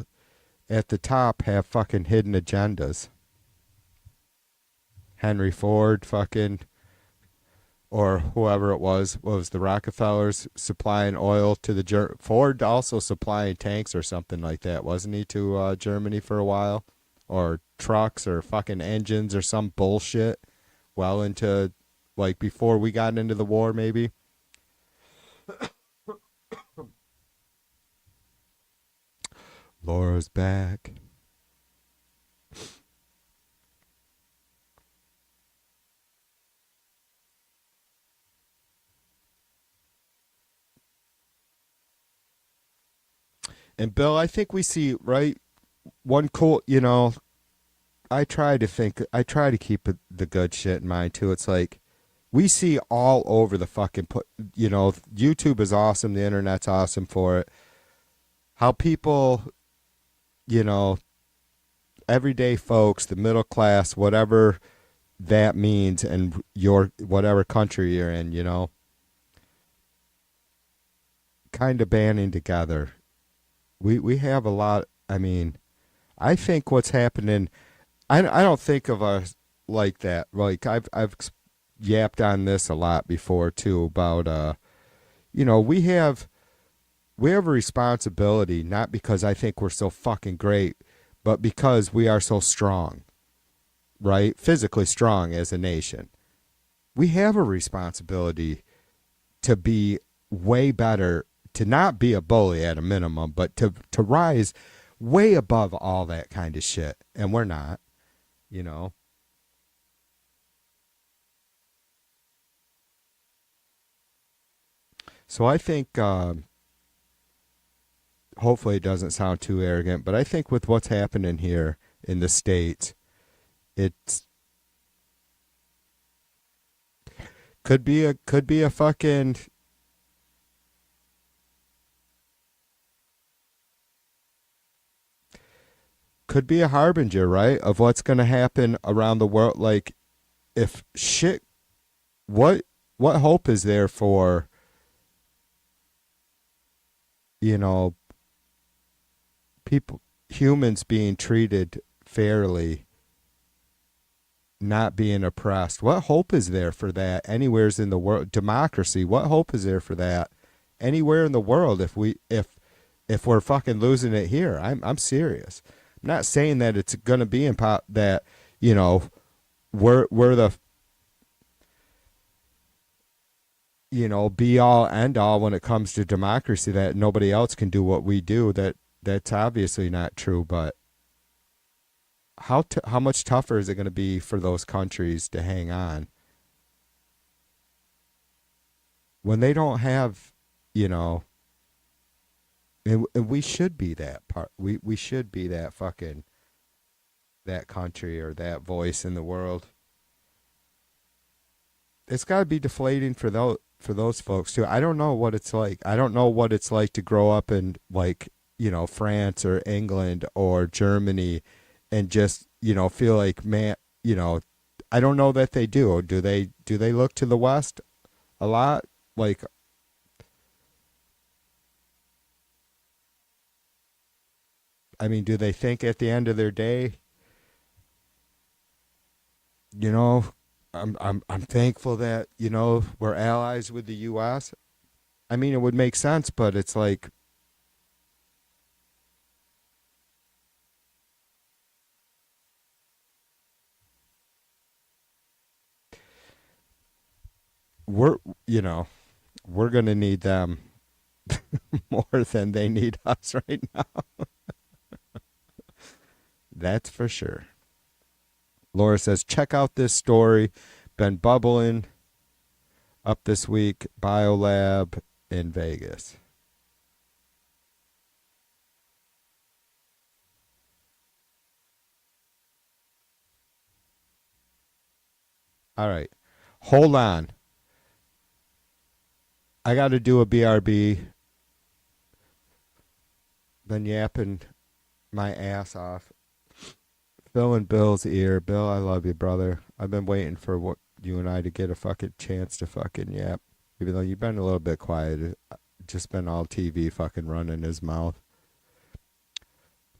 at the top have fucking hidden agendas. Henry Ford, fucking, or whoever it was, what was the Rockefellers supplying oil to the Ford also supplying tanks or something like that, wasn't he, to Germany for a while, or trucks or fucking engines or some bullshit, well into, like, before we got into the war maybe. Laura's back. And Bill, I think we see, right, one cool, I try to keep the good shit in mind too. It's like, we see all over the fucking YouTube is awesome, the internet's awesome for it. How people, you know, everyday folks, the middle class, whatever that means, and your whatever country you're in, kind of banding together. We have a lot. I mean, I think what's happening. I don't think of us like that. Like, I've yapped on this a lot before too about we have a responsibility, not because I think we're so fucking great, but because we are so strong, right? Physically strong as a nation. We have a responsibility to be way better, to not be a bully at a minimum, but to rise way above all that kind of shit. And we're not, you know. So I think, hopefully it doesn't sound too arrogant, but I think with what's happening here in the States, it's could be a fucking, could be a harbinger, right, of what's going to happen around the world. Like, if shit, what what hope is there for, you know people, humans being treated fairly, not being oppressed? What hope is there for that anywheres in the world? Democracy, what hope is there for that anywhere in the world if we're fucking losing it here? I'm serious. I'm not saying that it's going to be that, you know we're the be all end all when it comes to democracy, that nobody else can do what we do. That's obviously not true, but how much tougher is it going to be for those countries to hang on when they don't have, you know, and we should be that part. We should be that fucking that country or that voice in the world. It's got to be deflating for those folks too. I don't know what it's like. I don't know what it's like to grow up in, like, France or England or Germany and just, feel like, man, I don't know that they do. Do they look to the West a lot? Like, I mean, do they think at the end of their day, you know, I'm thankful that, we're allies with the US? I mean, it would make sense, but it's like, we're, you know, we're going to need them more than they need us right now. That's for sure. Laura says, check out this story. Been bubbling up this week. Biolab in Vegas. All right. Hold on. I got to do a BRB. Been yapping my ass off. Phil in Bill's ear. Bill, I love you, brother. I've been waiting for what you and I to get a fucking chance to fucking yap. Even though you've been a little bit quiet. Just been all TV fucking running his mouth.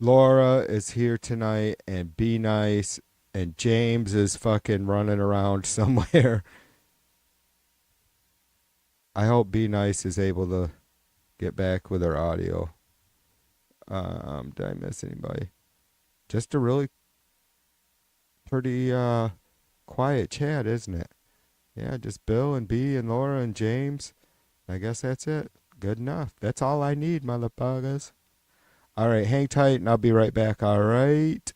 Laura is here tonight, and Be Nice, and James is fucking running around somewhere. I hope Be Nice is able to get back with her audio. Did I miss anybody? Just a really pretty quiet chat, isn't it? Yeah, just Bill and B and Laura and James. I guess that's it. Good enough. That's all I need, motherfuckers. All right, hang tight, and I'll be right back. All right.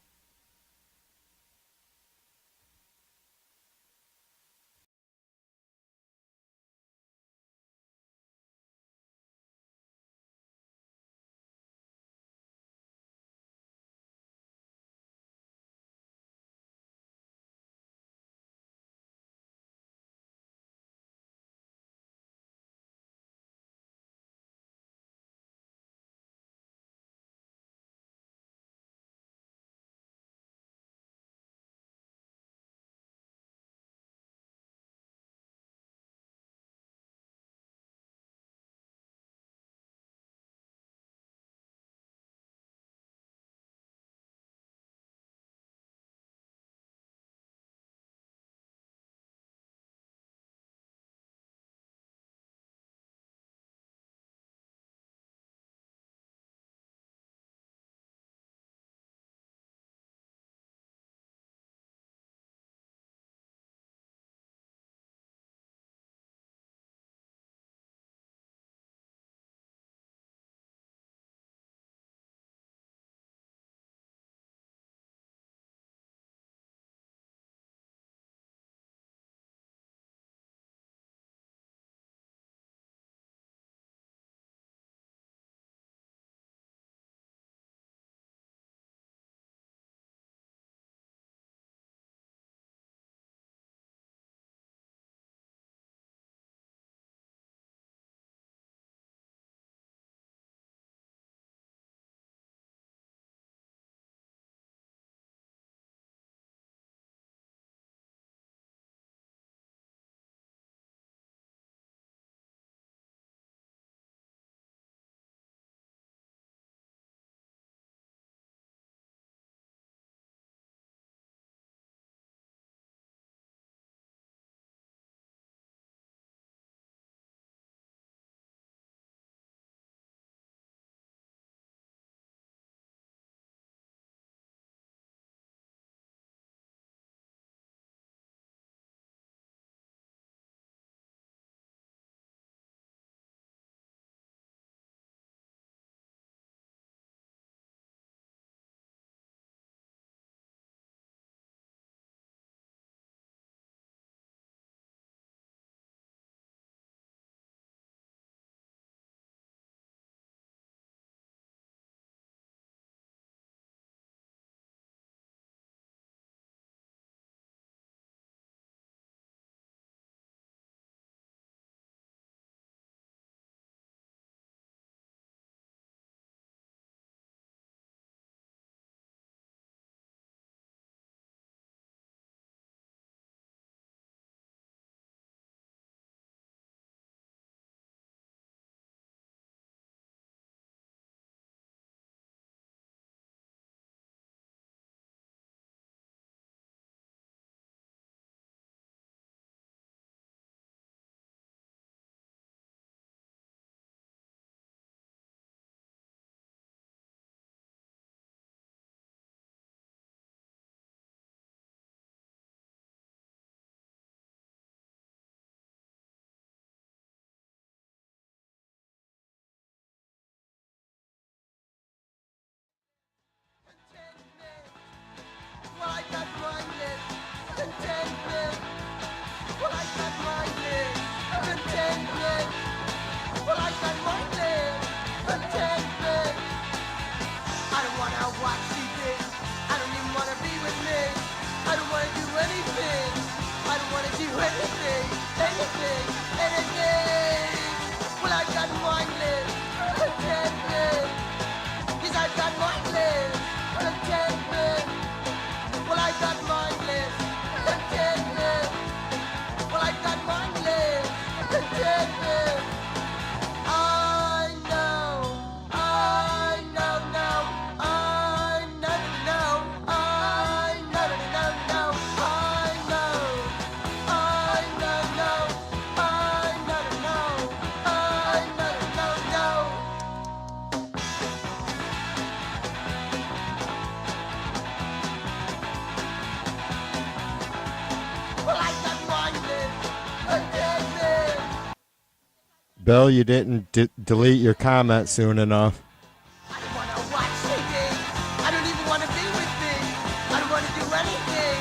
Bill, you didn't delete your comment soon enough. I don't wanna watch TV. I don't even wanna be with me. I don't wanna do anything.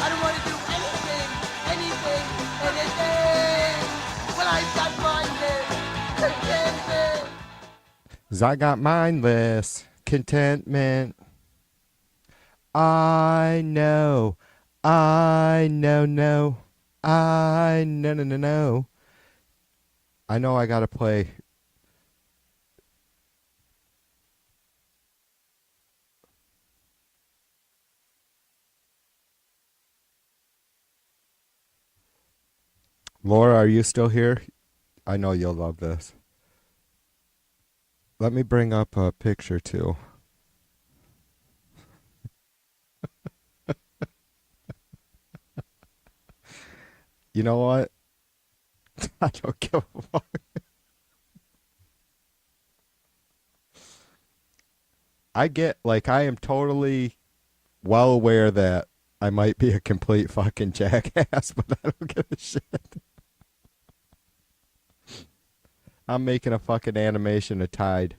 I don't wanna do anything. Anything. Well, I've got mindless contentment. 'Cause I got mindless contentment. I know. No. No. I know I gotta play. Laura, are you still here? I know you'll love this. Let me bring up a picture too. You know what? I don't give a fuck. I am totally well aware that I might be a complete fucking jackass, but I don't give a shit. I'm making a fucking animation of Tide.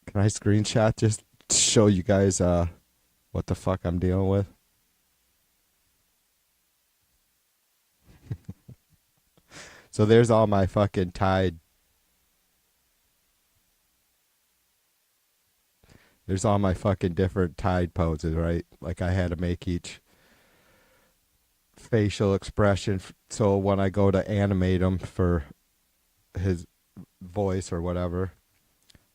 Can I screenshot just to show you guys what the fuck I'm dealing with? So there's all my fucking Tide. There's all my fucking different Tide poses, right? Like I had to make each facial expression so when I go to animate him for his voice or whatever.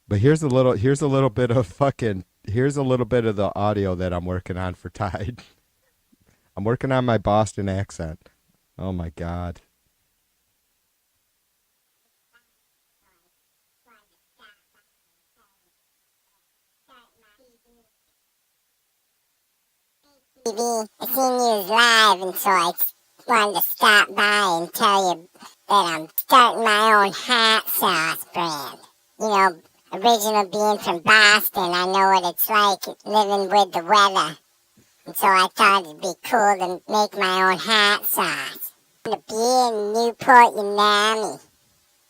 But here's a little bit of the audio that I'm working on for Tide. I'm working on my Boston accent. Oh my god. TV. I seen you live, and so I wanted to stop by and tell you that I'm starting my own hot sauce brand. You know, original being from Boston, I know what it's like living with the weather. And so I thought it'd be cool to make my own hot sauce. To be in Newport, Unami.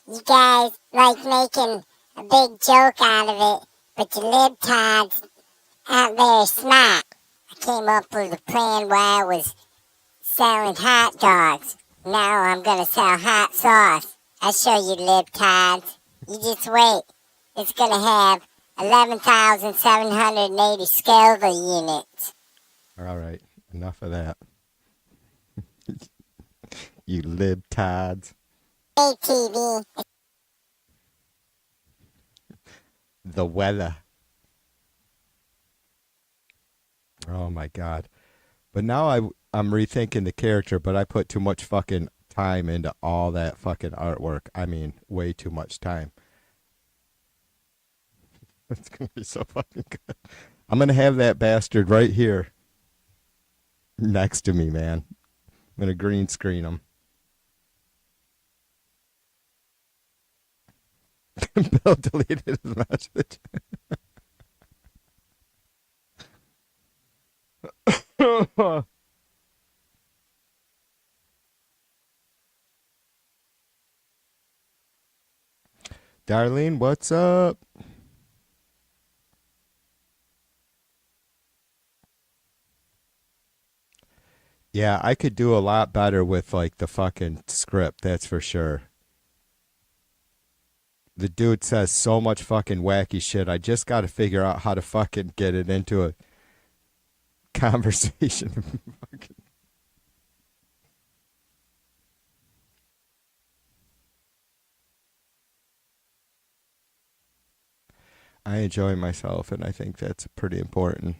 You guys like making a big joke out of it, but you libtards aren't very smart. I came up with a plan where I was selling hot dogs. Now I'm gonna sell hot sauce. I'll show you libtards. You just wait. It's gonna have 11,780 Scoville units. All right, enough of that. You libtards. Hey, TV. The weather. Oh my god. But now I'm rethinking the character, but I put too much fucking time into all that fucking artwork. I mean, way too much time. It's gonna be so fucking good. I'm gonna have that bastard right here next to me, man. I'm gonna green screen him. Bill deleted his message. Darlene, what's up? Yeah, I could do a lot better with like the fucking script, that's for sure. The dude says so much fucking wacky shit. I just got to figure out how to fucking get it into a conversation. I enjoy myself, and I think that's pretty important.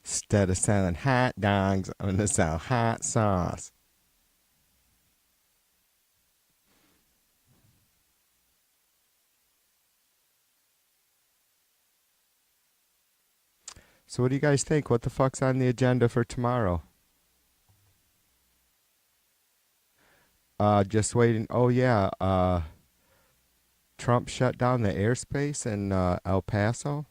Instead of selling hot dogs, I'm going to sell hot sauce. So what do you guys think? What the fuck's on the agenda for tomorrow? Just waiting. Oh yeah, Trump shut down the airspace in El Paso?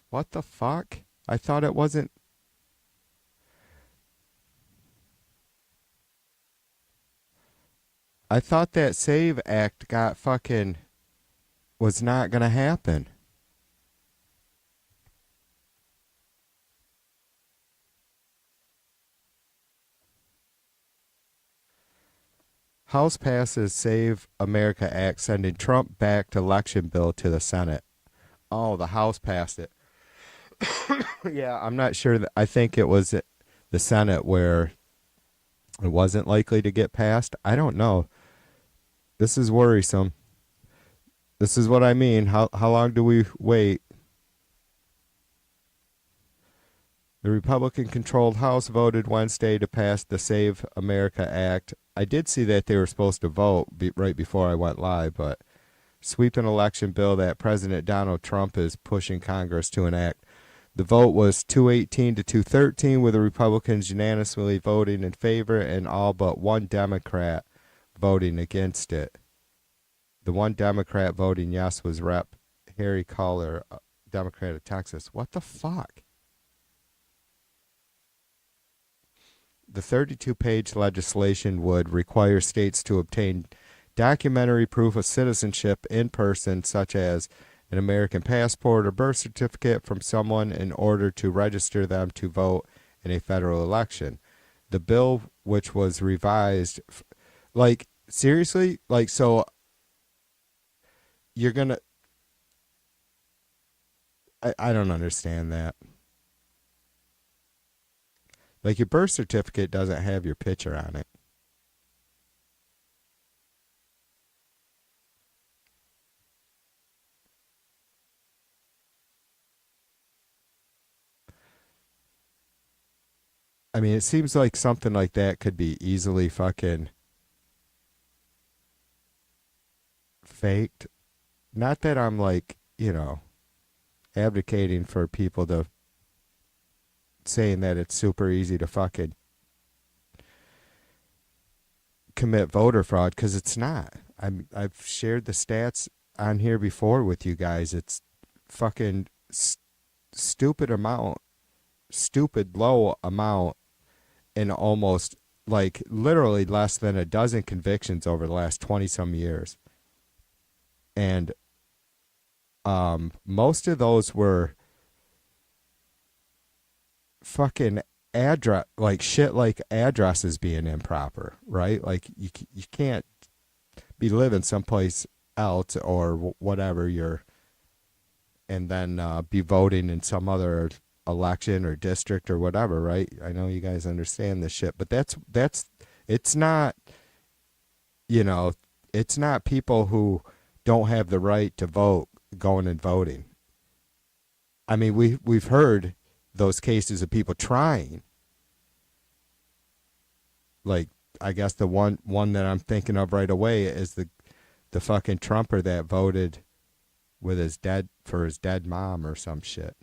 What the fuck? I thought it wasn't. I thought that SAVE Act got fucking. Was not gonna happen. House passes Save America Act sending Trump backed election bill to the Senate. Oh, the House passed it. Yeah, I'm not sure. I think it was the Senate where it wasn't likely to get passed. I don't know. This is worrisome. This is what I mean. How long do we wait? The Republican-controlled House voted Wednesday to pass the Save America Act. I did see that they were supposed to vote right before I went live, but sweeping election bill that President Donald Trump is pushing Congress to enact. The vote was 218 to 213, with the Republicans unanimously voting in favor and all but one Democrat voting against it. The one Democrat voting yes was Rep. Harry Collier, Democrat of Texas. What the fuck? The 32-page legislation would require states to obtain documentary proof of citizenship in person, such as an American passport or birth certificate, from someone in order to register them to vote in a federal election. The bill, which was revised, like, seriously? Like, so you're gonna... I don't understand that. Like, your birth certificate doesn't have your picture on it. I mean, it seems like something like that could be easily fucking faked. Not that I'm like, advocating for people to saying that it's super easy to fucking commit voter fraud, because it's not. I've shared the stats on here before with you guys. It's fucking stupid low amount, in almost like literally less than a dozen convictions over the last 20 some years. And most of those were fucking address, like shit, like addresses being improper, right? Like you can't be living someplace else or whatever and then be voting in some other election or district or whatever, right? I know you guys understand this shit, but that's it's not, it's not people who don't have the right to vote going and voting. I mean, we've heard those cases of people trying. Like, I guess the one that I'm thinking of right away is the fucking Trumper that voted with his dead mom or some shit.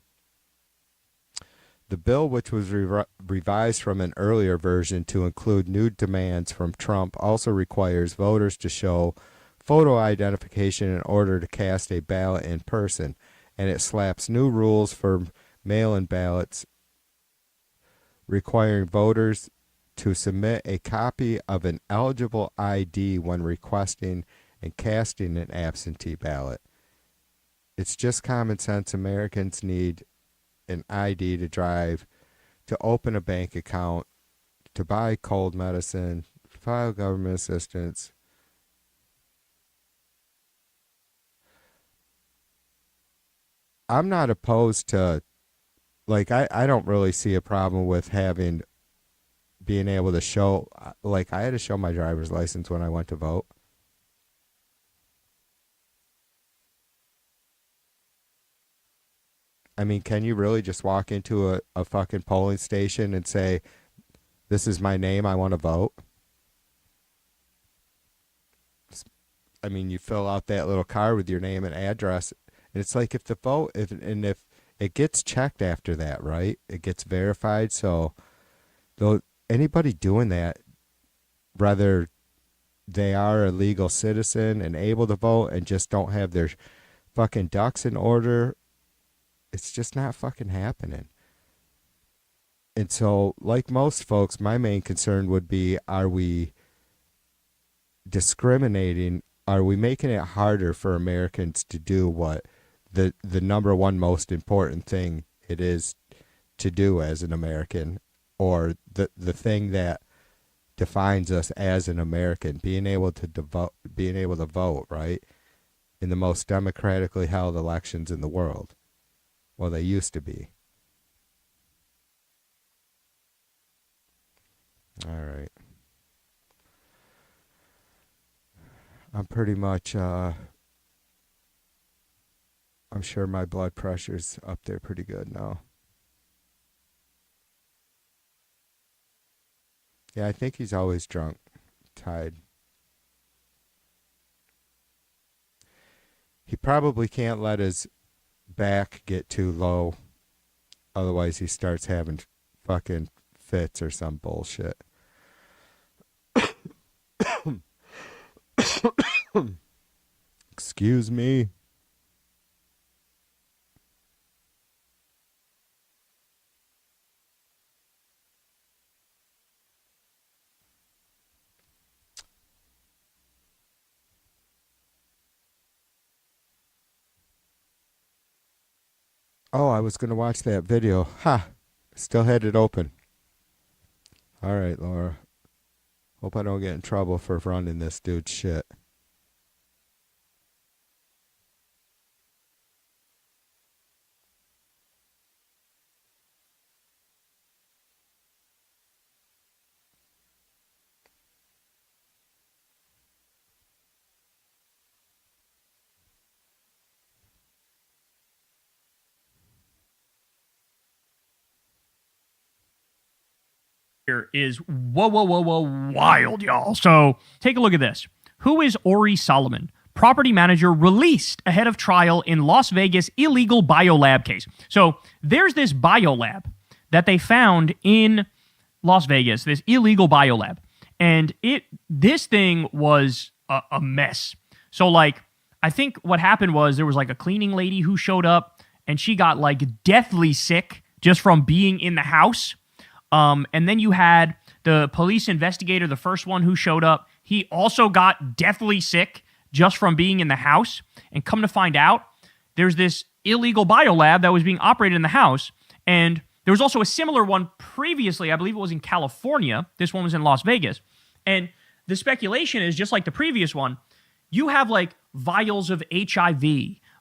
The bill, which was revised from an earlier version to include new demands from Trump, also requires voters to show photo identification in order to cast a ballot in person, and it slaps new rules for mail-in ballots, requiring voters to submit a copy of an eligible ID when requesting and casting an absentee ballot. It's just common sense. Americans need an ID to drive, to open a bank account, to buy cold medicine, file government assistance. I'm not opposed to, like, I don't really see a problem with being able to show, like, I had to show my driver's license when I went to vote. I mean, can you really just walk into a fucking polling station and say, this is my name, I want to vote? I mean, you fill out that little card with your name and address, and it's like if it gets checked after that, right? It gets verified. So though anybody doing that, whether they are a legal citizen and able to vote and just don't have their fucking ducks in order, it's just not fucking happening. And so, like most folks, my main concern would be, are we discriminating? Are we making it harder for Americans to do what the number one most important thing it is to do as an American, or the thing that defines us as an American, being able to vote, right? In the most democratically held elections in the world. Well, they used to be. All right. I'm pretty much, I'm sure my blood pressure's up there pretty good now. Yeah, I think he's always drunk, tied. He probably can't let his back get too low. Otherwise, he starts having fucking fits or some bullshit. Excuse me. Oh, I was going to watch that video. Ha! Still had it open. All right, Laura. Hope I don't get in trouble for running this dude's shit. Here is whoa, wild, y'all. So take a look at this. Who is Ori Solomon, property manager released ahead of trial in Las Vegas illegal biolab case? So there's this biolab that they found in Las Vegas, this illegal biolab, and this thing was a mess. So like, I think what happened was there was like a cleaning lady who showed up, and she got like deathly sick just from being in the house. And then you had the police investigator, the first one who showed up. He also got deathly sick just from being in the house. And come to find out, there's this illegal biolab that was being operated in the house. And there was also a similar one previously. I believe it was in California. This one was in Las Vegas. And the speculation is, just like the previous one, you have like vials of HIV,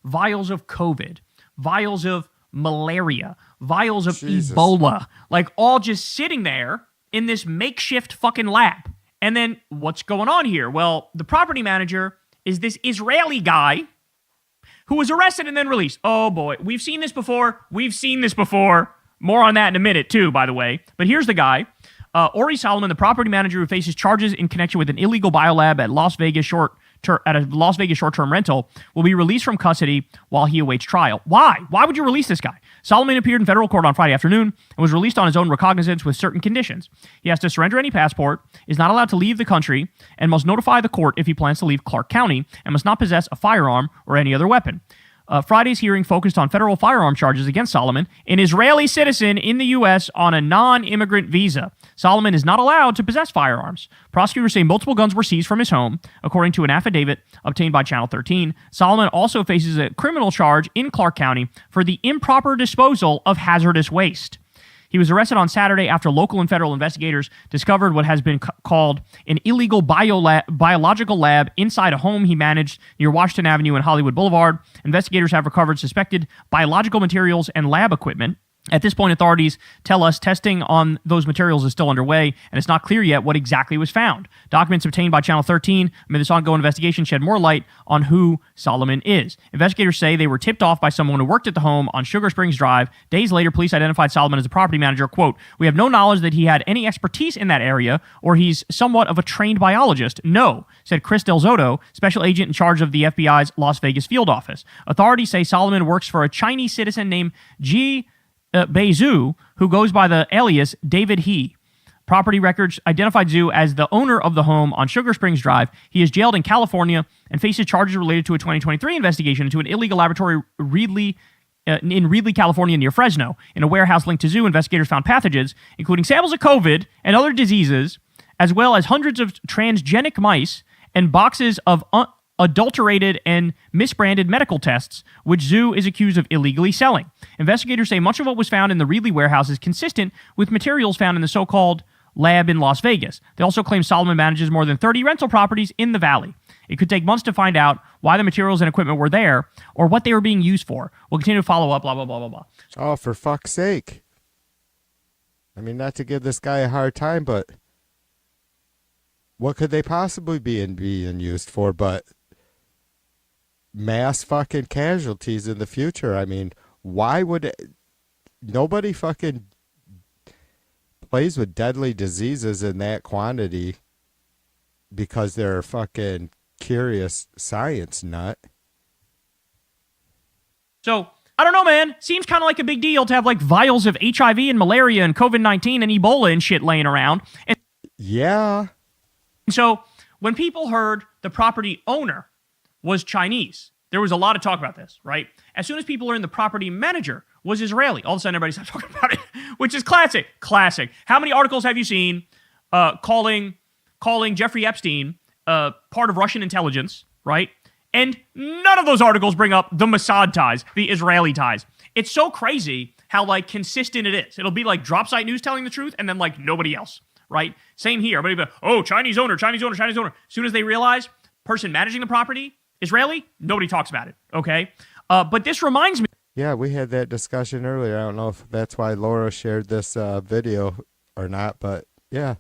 vials of COVID, vials of malaria, vials of Jesus. Ebola, like all just sitting there in this makeshift fucking lab. And then what's going on here? Well, the property manager is this Israeli guy who was arrested and then released. Oh boy, we've seen this before. More on that in a minute too, by the way. But here's the guy. Ori Solomon, the property manager who faces charges in connection with an illegal biolab at a Las Vegas short-term rental, will be released from custody while he awaits trial. Why? Why would you release this guy? Solomon appeared in federal court on Friday afternoon and was released on his own recognizance with certain conditions. He has to surrender any passport, is not allowed to leave the country, and must notify the court if he plans to leave Clark County, and must not possess a firearm or any other weapon. Friday's hearing focused on federal firearm charges against Solomon, an Israeli citizen in the U.S. on a non-immigrant visa. Solomon is not allowed to possess firearms. Prosecutors say multiple guns were seized from his home, according to an affidavit obtained by Channel 13. Solomon also faces a criminal charge in Clark County for the improper disposal of hazardous waste. He was arrested on Saturday after local and federal investigators discovered what has been called an illegal biological lab inside a home he managed near Washington Avenue and Hollywood Boulevard. Investigators have recovered suspected biological materials and lab equipment. At this point, authorities tell us testing on those materials is still underway, and it's not clear yet what exactly was found. Documents obtained by Channel 13 amid this ongoing investigation shed more light on who Solomon is. Investigators say they were tipped off by someone who worked at the home on Sugar Springs Drive. Days later, police identified Solomon as the property manager. Quote, "We have no knowledge that he had any expertise in that area or he's somewhat of a trained biologist. No," said Chris Del Zotto, special agent in charge of the FBI's Las Vegas field office. Authorities say Solomon works for a Chinese citizen named Ji Beizu, who goes by the alias David He. Property records identified Zhu as the owner of the home on Sugar Springs Drive. He is jailed in California and faces charges related to a 2023 investigation into an illegal laboratory in Reedley, California, near Fresno. In a warehouse linked to Zhu, investigators found pathogens, including samples of COVID and other diseases, as well as hundreds of transgenic mice and boxes of adulterated and misbranded medical tests, which Zhu is accused of illegally selling. Investigators say much of what was found in the Reedley warehouse is consistent with materials found in the so-called lab in Las Vegas. They also claim Solomon manages more than 30 rental properties in the valley. It could take months to find out why the materials and equipment were there or what they were being used for. We'll continue to follow up, blah, blah, blah, blah, blah. Oh, for fuck's sake. I mean, not to give this guy a hard time, but what could they possibly be being used for but mass fucking casualties in the future? I mean, why would nobody fucking plays with deadly diseases in that quantity because they're a fucking curious science nut? So, I don't know, man. Seems kind of like a big deal to have like vials of HIV and malaria and COVID-19 and Ebola and shit laying around. And yeah. So, when people heard the property owner was Chinese, there was a lot of talk about this, right? As soon as people learned the property manager was Israeli, all of a sudden everybody started talking about it, which is classic. Classic. How many articles have you seen calling Jeffrey Epstein part of Russian intelligence, right? And none of those articles bring up the Mossad ties, the Israeli ties. It's so crazy how like consistent it is. It'll be like drop site news telling the truth and then like nobody else, right? Same here. Everybody be, oh, Chinese owner, Chinese owner, Chinese owner. As soon as they realize person managing the property, Israeli, nobody talks about it, okay? But this reminds me. Yeah, we had that discussion earlier. I don't know if that's why Laura shared this video or not, but yeah.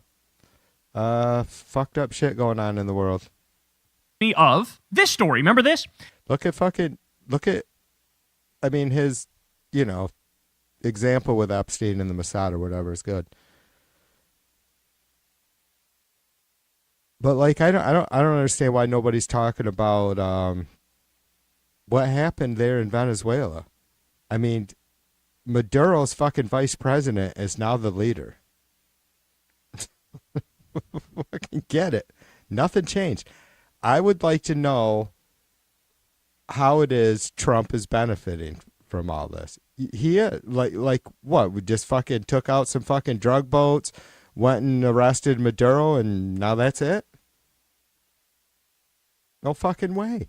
Fucked up shit going on in the world. Of this story. Remember this? Look at, I mean, his, example with Epstein and the Mossad or whatever is good. But like, I don't understand why nobody's talking about what happened there in Venezuela. I mean, Maduro's fucking vice president is now the leader. Fucking get it. Nothing changed. I would like to know how it is Trump is benefiting from all this. He like what? We just fucking took out some fucking drug boats, went and arrested Maduro, and now that's it? No fucking way.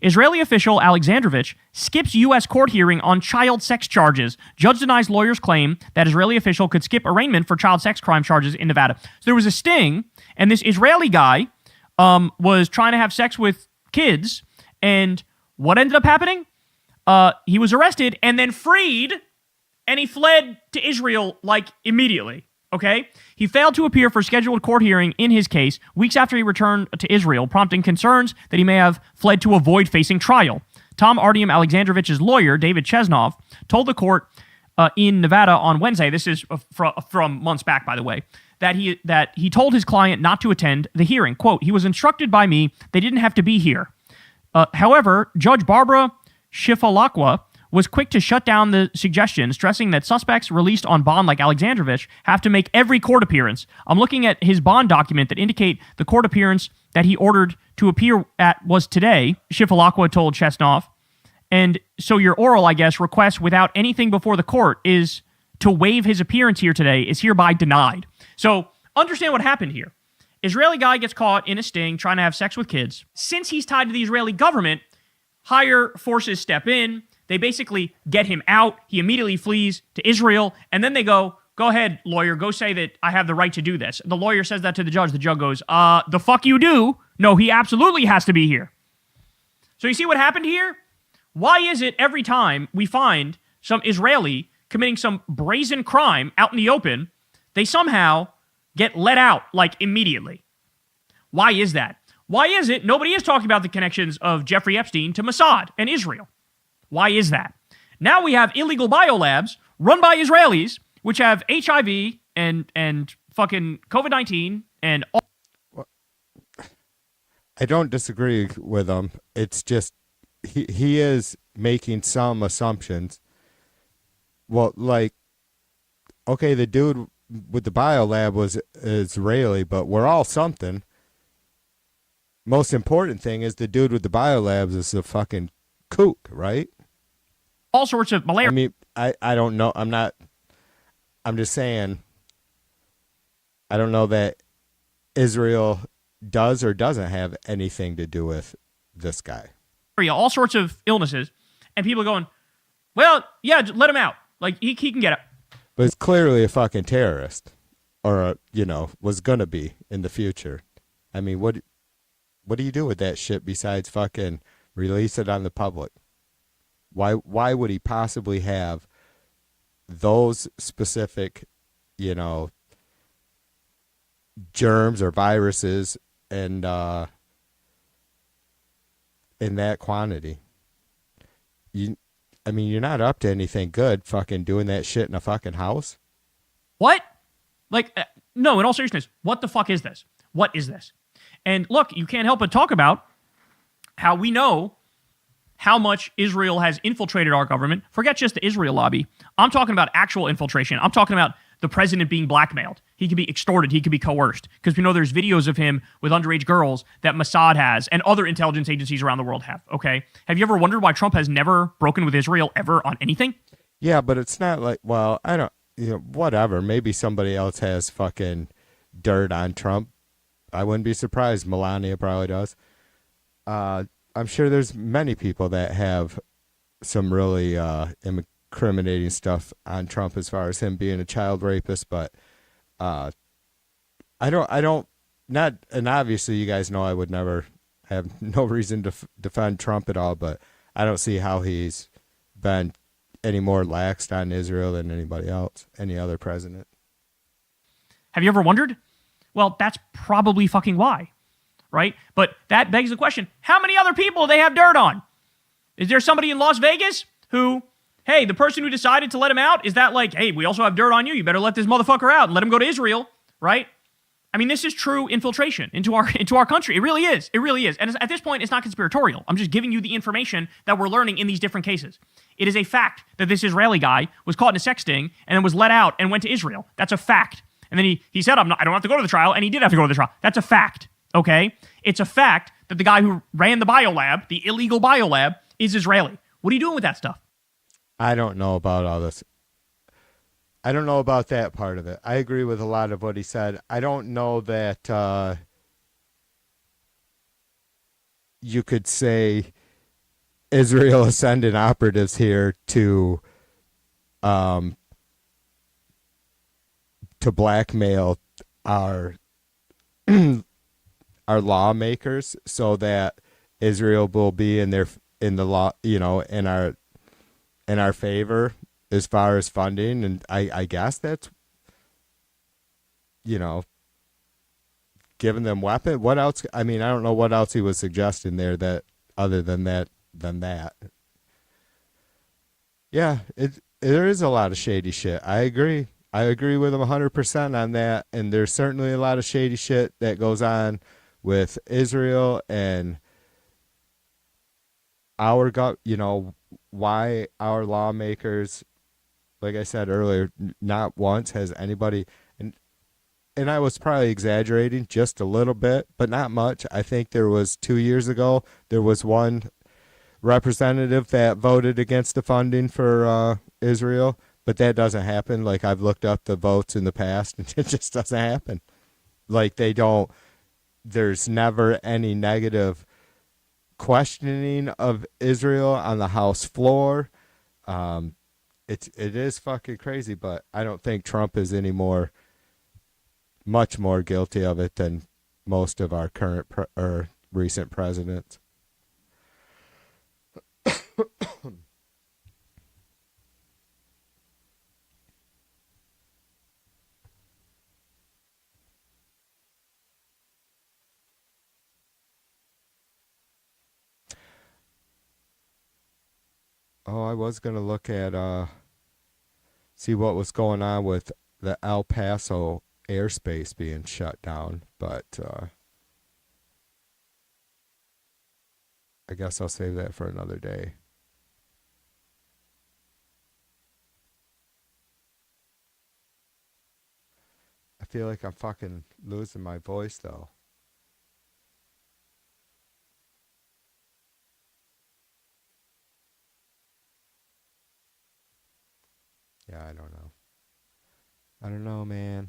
Israeli official Alexandrovich skips U.S. court hearing on child sex charges. Judge denies lawyers' claim that Israeli official could skip arraignment for child sex crime charges in Nevada. So there was a sting, and this Israeli guy was trying to have sex with kids, and what ended up happening? He was arrested and then freed, and he fled to Israel, like, immediately. Okay? He failed to appear for a scheduled court hearing in his case weeks after he returned to Israel, prompting concerns that he may have fled to avoid facing trial. Tom Artyom Alexandrovich's lawyer, David Chesnov, told the court in Nevada on Wednesday, this is from months back, by the way, that he told his client not to attend the hearing. Quote, he was instructed by me they didn't have to be here. However, Judge Barbara Shifalakwa was quick to shut down the suggestion, stressing that suspects released on bond like Alexandrovich have to make every court appearance. I'm looking at his bond document that indicate the court appearance that he ordered to appear at was today, Shifalakwa told Chesnov. And so your oral, I guess, request without anything before the court is to waive his appearance here today is hereby denied. So understand what happened here. Israeli guy gets caught in a sting trying to have sex with kids. Since he's tied to the Israeli government, higher forces step in. They basically get him out. He immediately flees to Israel. And then they go ahead, lawyer, go say that I have the right to do this. The lawyer says that to the judge. The judge goes, the fuck you do? No, he absolutely has to be here. So you see what happened here? Why is it every time we find some Israeli committing some brazen crime out in the open, they somehow get let out, like, immediately? Why is that? Why is it nobody is talking about the connections of Jeffrey Epstein to Mossad and Israel? Why is that? Now we have illegal biolabs run by Israelis, which have HIV and fucking COVID-19 and all. I don't disagree with him. It's just he is making some assumptions. Well, like, okay, the dude with the biolab was Israeli, but we're all something. Most important thing is the dude with the biolabs is a fucking kook, right? All sorts of malaria. I mean, I don't know. I'm just saying, I don't know that Israel does or doesn't have anything to do with this guy. All sorts of illnesses. And people are going, well, yeah, let him out. Like, he can get it. But it's clearly a fucking terrorist. Or, was going to be in the future. I mean, what do you do with that shit besides fucking release it on the public? Why would he possibly have those specific, germs or viruses and in that quantity? You're not up to anything good fucking doing that shit in a fucking house. What? Like, no, in all seriousness, what the fuck is this? What is this? And look, you can't help but talk about how we know how much Israel has infiltrated our government. Forget just the Israel lobby. I'm talking about actual infiltration. I'm talking about the president being blackmailed. He could be extorted. He could be coerced. Because we know there's videos of him with underage girls that Mossad has and other intelligence agencies around the world have, okay? Have you ever wondered why Trump has never broken with Israel ever on anything? Yeah, but it's not like, well, I don't, whatever. Maybe somebody else has fucking dirt on Trump. I wouldn't be surprised. Melania probably does. I'm sure there's many people that have some really incriminating stuff on Trump as far as him being a child rapist, but and obviously you guys know I would never have no reason to defend Trump at all, but I don't see how he's been any more laxed on Israel than anybody else, any other president. Have you ever wondered? Well, that's probably fucking why, right? But that begs the question, how many other people do they have dirt on? Is there somebody in Las Vegas who, hey, the person who decided to let him out, is that like, hey, we also have dirt on you, you better let this motherfucker out and let him go to Israel, right? I mean, this is true infiltration into our country. It really is. It really is. And at this point, it's not conspiratorial. I'm just giving you the information that we're learning in these different cases. It is a fact that this Israeli guy was caught in a sex sting and then was let out and went to Israel. That's a fact. And then he said, I don't have to go to the trial, and he did have to go to the trial. That's a fact, okay? It's a fact that the guy who ran the biolab, the illegal biolab, is Israeli. What are you doing with that stuff? I don't know about all this. I don't know about that part of it. I agree with a lot of what he said. I don't know that you could say Israel is sending operatives here to blackmail our our lawmakers so that Israel will be in the law, in our favor as far as funding. And I guess that's, giving them weapon. What else? I mean, I don't know what else he was suggesting there that other than that. Yeah, there is a lot of shady shit. I agree with him 100% on that. And there's certainly a lot of shady shit that goes on with Israel and why our lawmakers, like I said earlier, not once has anybody, and I was probably exaggerating just a little bit, but not much. I think there was 2 years ago, there was one representative that voted against the funding for Israel, but that doesn't happen. Like, I've looked up the votes in the past, and it just doesn't happen. Like, there's never any negative questioning of Israel on the House floor. It is fucking crazy, but I don't think Trump is much more guilty of it than most of our current or recent presidents. Oh, I was gonna look at see what was going on with the El Paso airspace being shut down, but I guess I'll save that for another day. I feel like I'm fucking losing my voice though. Yeah, I don't know. I don't know, man.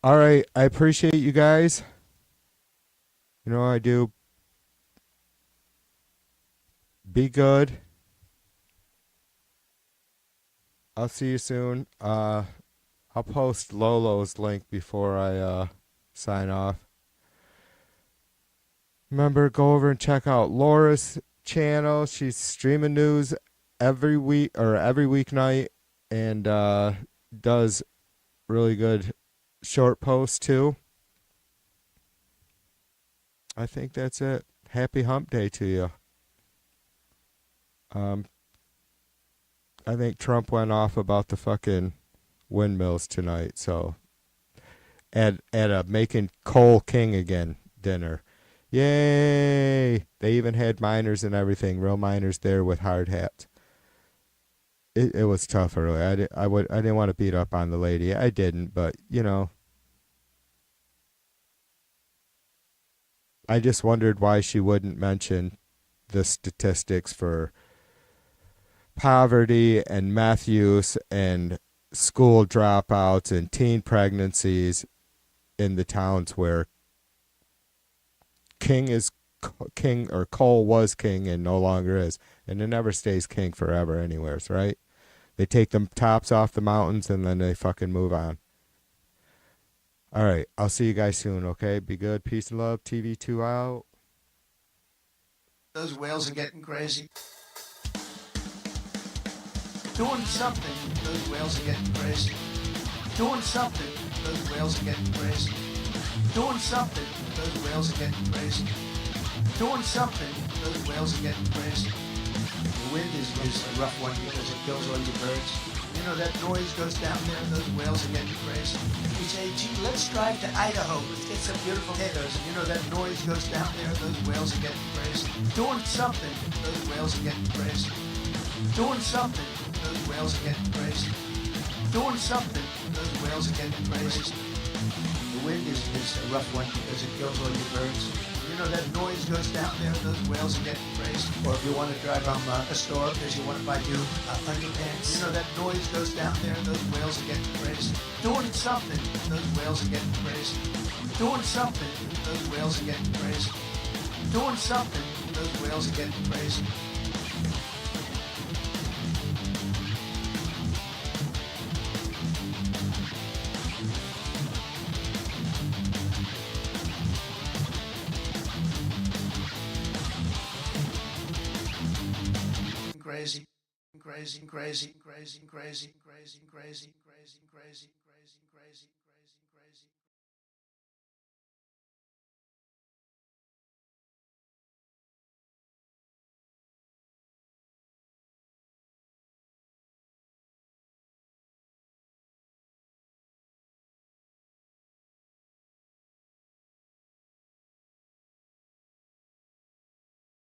All right, I appreciate you guys. You know I do. Be good. I'll see you soon. I'll post Lolo's link before I sign off. Remember, go over and check out Laura's channel. She's streaming news every week or every weeknight, and does really good short posts too. I think that's it. Happy hump day to you. I think Trump went off about the fucking windmills tonight, so at a making coal king again dinner. Yay! They even had miners and everything, real miners there with hard hats. It was tough early. I didn't want to beat up on the lady. I didn't, but you know, I just wondered why she wouldn't mention the statistics for poverty and meth use and school dropouts and teen pregnancies in the towns where king is king, or coal was king and no longer is, and it never stays king forever anywheres, right? They take the tops off the mountains and then they fucking move on. All right, I'll see you guys soon, okay? Be good. Peace and love. TV2 out. Those whales are getting crazy. Doing something, those whales are getting crazy. Doing something, those whales are getting crazy. Doing something, those whales are getting crazy. Doing something, those whales are getting crazy. The wind is a rough one because it kills all your birds. You know, that noise goes down there and those whales are getting crazy. You say, gee, let's drive to Idaho. Let's get some beautiful potatoes. You know, that noise goes down there and those whales are getting crazy. Doing something, those whales are getting crazy. Doing something, those whales are getting crazy. Doing something, those whales are getting crazy. The wind is a rough one because it kills all your birds. You know, that noise goes down there and those whales are getting crazy. Or if you want to drive from a store because you want to buy new underpants. You know, that noise goes down there and those whales are getting crazy. Doing something, those whales are getting crazy. Doing something, those whales are getting crazy. Doing something, those whales are getting crazy. Crazy, crazy, crazy, crazy, crazy, crazy, crazy, crazy, crazy.